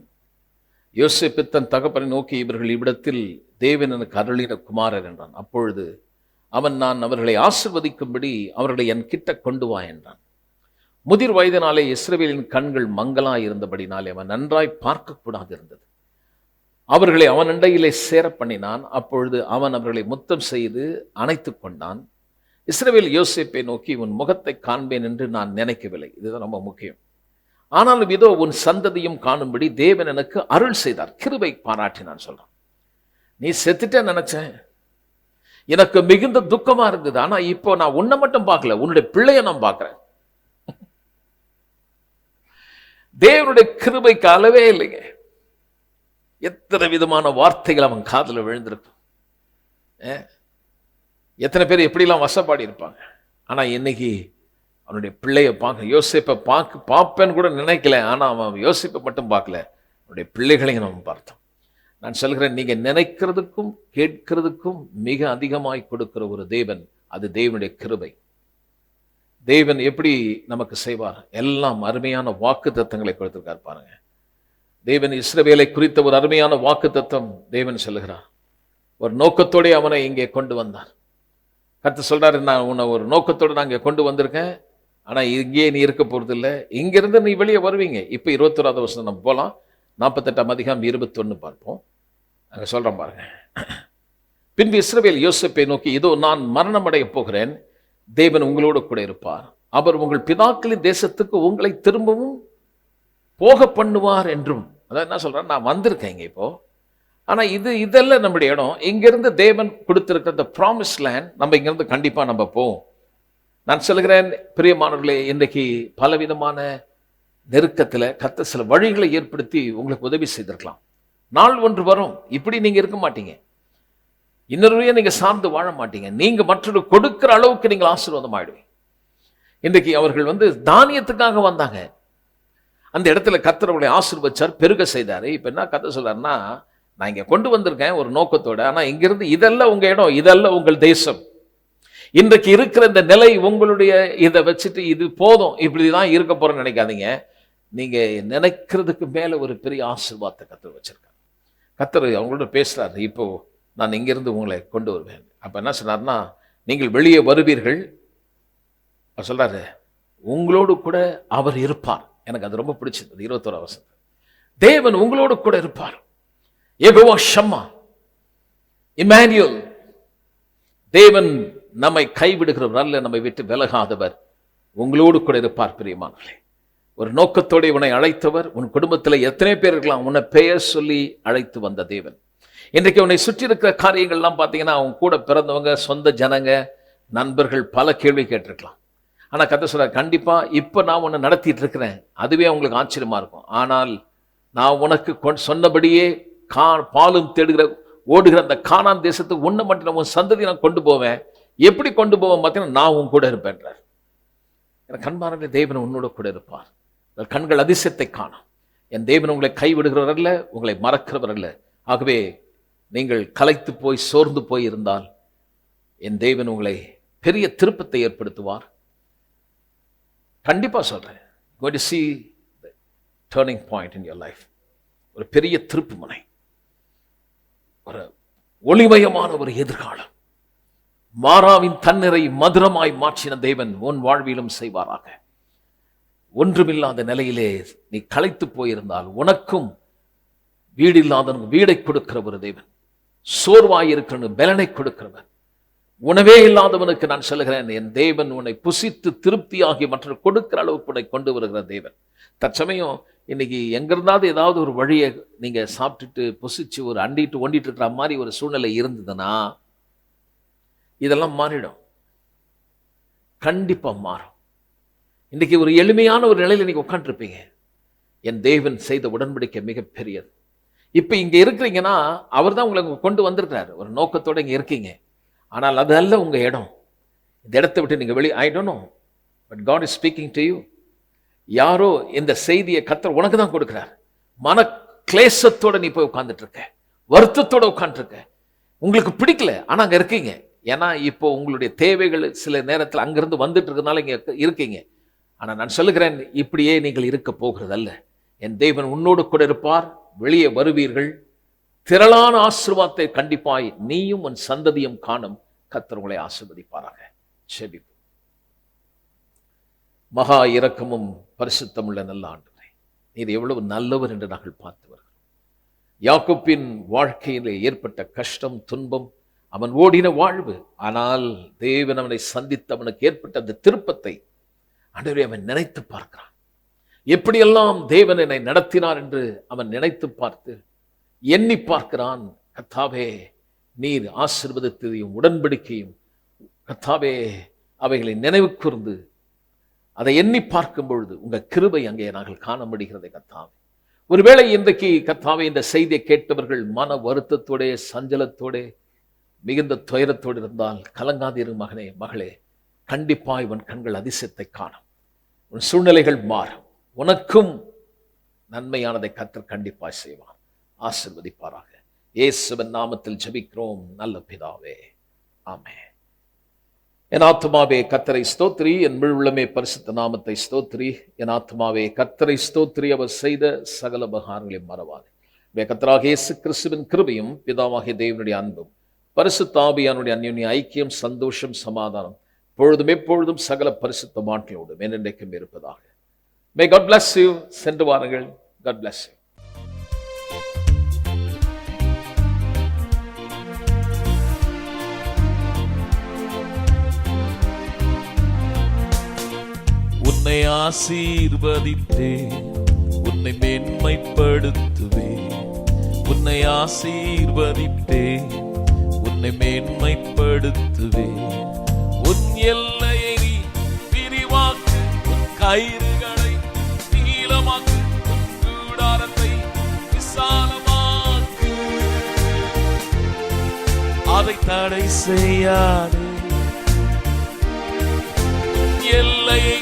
யோசேப்பு தன் தகப்பனை நோக்கி, இவர்கள் இவ்விடத்தில் தேவன் எனக்கு அருளின குமாரர் என்றான். அப்பொழுது அவன், நான் அவர்களை ஆசிர்வதிக்கும்படி அவர்களை என் கிட்ட கொண்டு வா என்றான். முதிர் வயதினாலே இஸ்ரவேலின் கண்கள் மங்கலாய் இருந்தபடினாலே அவன் நன்றாய் பார்க்கக்கூடாது இருந்தது. அவர்களை அவன் அண்டையிலே சேர பண்ணினான். அப்பொழுது அவன் அவர்களை முத்தம் செய்து அணைத்து கொண்டான். இஸ்ரவேல் யோசேப்பை நோக்கி, உன் முகத்தை காண்பேன் என்று நான் நினைக்கவில்லை. இதுதான் ரொம்ப முக்கியம். ஆனாலும் இதோ உன் சந்ததியும் காணும்படி தேவன் எனக்கு அருள் செய்தார், கிருபை பாராட்டினான் சொல்றான். நீ செத்துட்டே நினைச்சேன், எனக்கு மிகுந்த துக்கமா இருந்தது. ஆனா இப்போ நான் உன்னை மட்டும் பார்க்கல, உன்னுடைய பிள்ளைய நான் பார்க்கிறேன். தேவனுடைய கிருபைக்கு அளவே இல்லைங்க. எத்தனை விதமான வார்த்தைகள் அவன் காதுல விழுந்திருக்கும். எத்தனை பேர் எப்படிலாம் வசப்பாடி இருப்பாங்க. ஆனா இன்னைக்கு அவனுடைய பிள்ளைய பார்க்க, யோசேப்பை பார்ப்பேன்னு கூட நினைக்கல. ஆனா அவன் யோசேப்பை மட்டும் பார்க்கல, அவனுடைய பிள்ளைகளையும் நம்ம பார்த்தோம். நான் சொல்கிறேன், நீங்க நினைக்கிறதுக்கும் கேட்கிறதுக்கும் மிக அதிகமாய் கொடுக்கிற ஒரு தேவன், அது தேவனுடைய கிருபை. தேவன் எப்படி நமக்கு செய்வார்? எல்லாம் அருமையான வாக்கு தத்தங்களை கொடுத்திருக்கார் பாருங்க. தேவன் இஸ்ரவேலை குறித்த ஒரு அருமையான வாக்கு தத்தம் தேவன் சொல்லுகிறார். ஒரு நோக்கத்தோட அவனை இங்கே கொண்டு வந்தார். கர்த்தர் சொல்றாரு, நான் உன்னை ஒரு நோக்கத்தோடு நான் இங்கே கொண்டு வந்திருக்கேன். ஆனா இங்கே நீ இருக்க போறது இல்லை, இங்கிருந்து நீ வெளியே வருவீங்க. இப்ப 21வது வருஷம் நம்ம போலாம். 48ஆம் அதிகாரம் 21 பார்ப்போம். அங்க சொல்றேன் பாருங்க. பின்பு இஸ்ரவேல் யோசேப்பை நோக்கி, இதோ நான் மரணம் அடைய போகிறேன், தேவன் உங்களோடு கூட இருப்பார், அவர் உங்கள் பிதாக்களின் தேசத்துக்கு உங்களை திரும்பவும் போக பண்ணுவார் என்றும். அதான் என்ன சொல்றேன், நான் வந்திருக்கேன் இங்க இப்போ. ஆனா இதெல்லாம் நம்முடைய இடம். இங்கிருந்து தேவன் கொடுத்திருக்கிற இந்த ப்ராமிஸ் லேண்ட், நம்ம இங்கிருந்து கண்டிப்பா நம்ம போவோம். நான் சொல்கிறேன் பிரியமானவர்களே, இன்றைக்கு பலவிதமான நெருக்கத்தில் கர்த்தர் சில வழிகளை ஏற்படுத்தி உங்களுக்கு உதவி செய்திருக்கலாம். நாள் ஒன்று வரும், இப்படி நீங்க இருக்க மாட்டீங்க, இன்னொருவரையும் நீங்க சார்ந்து வாழ மாட்டீங்க. நீங்க மற்றொரு கொடுக்கிற அளவுக்கு நீங்கள் ஆசீர்வாதம் ஆயிடுவீங்க. இன்றைக்கு அவர்கள் வந்து தானியத்துக்காக வந்தாங்க. அந்த இடத்துல கர்த்தர் அவர்களை ஆசீர்வதிச்சார், பெருக செய்தாரு. இப்ப என்ன கர்த்தர் சொல்றாருன்னா, நான் இங்க கொண்டு வந்திருக்கேன் ஒரு நோக்கத்தோட. ஆனா இங்கிருந்து இதெல்லாம் உங்க இடம், இதெல்லாம் உங்கள் தேசம். இன்றைக்கு இருக்கிற இந்த நிலை உங்களுடைய, இதை வச்சுட்டு இது போதும் இப்படிதான் இருக்க போறேன்னு நினைக்காதீங்க. நீங்க நினைக்கிறதுக்கு மேல ஒரு பெரிய ஆசீர்வாதத்தை கர்த்தர் வச்சிருக்காரு. கர்த்தர் அவங்களோட பேசுறாரு, இப்போ நான் இங்கிருந்து உங்களை கொண்டு வருவேன். அப்ப என்ன சொன்னார்னா, நீங்கள் வெளியே வருவீர்கள், சொல்றாரு, உங்களோடு கூட அவர் இருப்பார். எனக்கு அது ரொம்ப பிடிச்சது. 21 வருஷம் தேவன் உங்களோடு கூட இருப்பார். யெகோவா ஷம்மா, இம்மானுவேல், தேவன் நம்மை கைவிடுகிறவர் அல்ல, நம்மை விட்டு விலகாதவர், உங்களோடு கூட இருப்பார். பிரியமானவர்களே, ஒரு நோக்கத்தோடு உன்னை அழைத்தவர். உன் குடும்பத்தில் எத்தனை பேர் இருக்கலாம், உன்னை பெயர் சொல்லி அழைத்து வந்த தேவன். இன்றைக்கு உன்னை சுற்றி இருக்கிற காரியங்கள்லாம் பார்த்தீங்கன்னா, அவங்க கூட பிறந்தவங்க, சொந்த ஜனங்க, நண்பர்கள் பல கேள்வி கேட்டிருக்கலாம். ஆனால் கர்த்தர் சொல்றார், கண்டிப்பா இப்போ நான் உன்னை நடத்திட்டு இருக்கிறேன். அதுவே உங்களுக்கு ஆச்சரியமா இருக்கும். ஆனால் நான் உனக்கு சொன்னபடியே பாலும் தேடுகிற ஓடுகிற அந்த கானான் தேசத்துக்கு உன்னை மட்டும் உன் சந்ததி நான் கொண்டு போவேன். எப்படி கொண்டு போவோம் பார்த்தீங்கன்னா, நான் உன் கூட இருப்பேன்றார். கண்பாரே, தேவன் உன்னோட கூட இருப்பார். கண்கள் அதிசயத்தை காணும். என் தேவன் உங்களை கைவிடுகிறவர் அல்ல, உங்களை மறக்கிறவர் அல்ல. ஆகவே நீங்கள் களைத்து போய் சோர்ந்து போய் இருந்தால் என் தேவன் உங்களை பெரிய திருப்பத்தை ஏற்படுத்துவார். கண்டிப்பா சொல்றேன். going to see the turning point in your life. ஒரு பெரிய திருப்பு முனை, ஒரு ஒளிமயமான ஒரு எதிர்காலம். மாறாவின் தண்ணீரை மதுரமாய் மாற்றின தேவன் உன் வாழ்விலும் செய்வாராக. ஒன்றுமில்லாத நிலையிலே நீ களைத்து போயிருந்தால் உனக்கும் வீடு இல்லாதவனுக்கு வீடை கொடுக்கிற ஒரு தேவன், சோர்வாயிருக்கிறவனுக்கு பலனை கொடுக்கிறவன், உணவே இல்லாதவனுக்கு நான் சொல்லுகிறேன், என் தேவன் உன்னை புசித்து திருப்தியாகி மற்ற கொடுக்கிற அளவுக்கு உன்னை கொண்டு வருகிற தேவன். தற்சமயம் இன்னைக்கு எங்கிருந்தாவது ஏதாவது ஒரு வழியை நீங்க சாப்பிட்டுட்டு புசிச்சு ஒரு அண்டிட்டு ஒண்டிட்டு இருக்கிற மாதிரி ஒரு சூழ்நிலை இருந்ததுன்னா இதெல்லாம் மாறிடும். கண்டிப்பா மாறும். இன்னைக்கு ஒரு எளிமையான ஒரு நிலையில் நீங்க உட்காந்துருப்பீங்க. என் தேவன் செய்த உடன்படிக்கை மிகப்பெரியது. இப்ப இங்க இருக்கிறீங்கன்னா அவர் தான் உங்களை கொண்டு வந்திருக்கிறார், ஒரு நோக்கத்தோட இங்க இருக்கீங்க. ஆனால் அது அல்ல உங்க இடம். இந்த இடத்தை விட்டு நீங்க வெளியே, I don't know, but God is speaking to you. யாரோ இந்த செய்தியை கர்த்தர் உனக்கு தான் கொடுக்கிறார். மன கிளேசத்தோட நீ போய் உட்கார்ந்துட்டு இருக்க, வருத்தத்தோட உட்காந்துருக்க, உங்களுக்கு பிடிக்கல, ஆனா அங்க இருக்கீங்க. ஏன்னா இப்போ உங்களுடைய தேவைகள் சில நேரத்தில் அங்கிருந்து வந்துட்டு இருக்கிறதுனால இங்க இருக்கீங்க. ஆனா நான் சொல்லுகிறேன், இப்படியே நீங்கள் இருக்க போகிறது அல்ல. என் தேவன் உன்னோடு கூட இருப்பார். வெளியே வருவீர்கள். திரளான ஆசீர்வாதத்தை கண்டிப்பாய் நீயும் உன் சந்ததியும் காணும். கர்த்தர் உங்களை ஆசீர்வதிப்பாராக. ஜெபிப்போம். மகா இரக்கமும் பரிசுத்தமுள்ள நல்ல ஆண்டவரே, நீர் எவ்வளவு நல்லவர் என்று நாங்கள் பார்த்து வருகிறோம். யாக்கோபின் வாழ்க்கையிலே ஏற்பட்ட கஷ்டம், துன்பம், அவன் ஓடின வாழ்வு, ஆனால் தேவன் அவனை சந்தித்து அவனுக்கு ஏற்பட்ட அந்த திருப்பத்தை ஆண்டவரே அவன் நினைத்து பார்க்கிறான். எப்படியெல்லாம் தேவன் என்னை நடத்தினார் என்று அவன் நினைத்து பார்த்து எண்ணி பார்க்கிறான். கர்த்தாவே, நீர் ஆசீர்வதித்ததையும் உடன்படிக்கையும் கர்த்தாவே அவைகளை நினைவு கூர்ந்து அதை எண்ணி பார்க்கும் பொழுது உங்க கிருபை அங்கே நாங்கள் காண முடிகிறதை கர்த்தாவே. ஒருவேளை இன்றைக்கு கர்த்தாவே இந்த செய்தியை கேட்டவர்கள் மன வருத்தத்தோட சஞ்சலத்தோட மிகுந்த துயரத்தோடு இருந்தால் கலங்காதிரு மகனே, மகளே, கண்டிப்பாய் உன் கண்கள் அதிசயத்தை காணும். உன் சூழ்நிலைகள் மாறும். உனக்கும் நன்மையானதை கர்த்தர் கண்டிப்பாய் செய்வான். ஆசீர்வதிப்பாராக. இயேசுவின் நாமத்தில் ஜெபிக்கிறோம் நல்ல பிதாவே, ஆமென். என் ஆத்துமாவே கர்த்தரை ஸ்தோத்திரி, என் முழு உள்ளமே பரிசுத்த நாமத்தை ஸ்தோத்திரி. என் ஆத்துமாவே கர்த்தரை ஸ்தோத்திரி, அவர் செய்த சகல உபகாரங்களையும் மறவாதே. கர்த்தராகிய இயேசு கிறிஸ்துவின் கிருபையும் பிதாவாகிய தேவனுடைய அன்பும் பரிசுத்த ஆவியானுடைய அன்யோன்ய ஐக்கியம், சந்தோஷம், சமாதானம் பொழுதும் எப்பொழுதும் சகல பரிசுத்த மாட்களோடும் என்றென்றைக்கும் இருப்பதாக. May God bless you. சென்று வாருங்கள். God bless you. உன்னை ஆசீர்வதித்தேன், உன்னை மேன்மைப்படுத்துவேன். உன்னை ஆசீர்வதித்தேன், உன்னை மேன்மைப்படுத்துவேன். உன் எல்லையை நீ விரிவாக்கு, உன் கயிறுகளை நீளமாக்கு, உன் கூடாரத்தை விசாலமாக்கு. அதை தடை செய்யாதே. உன் எல்லையை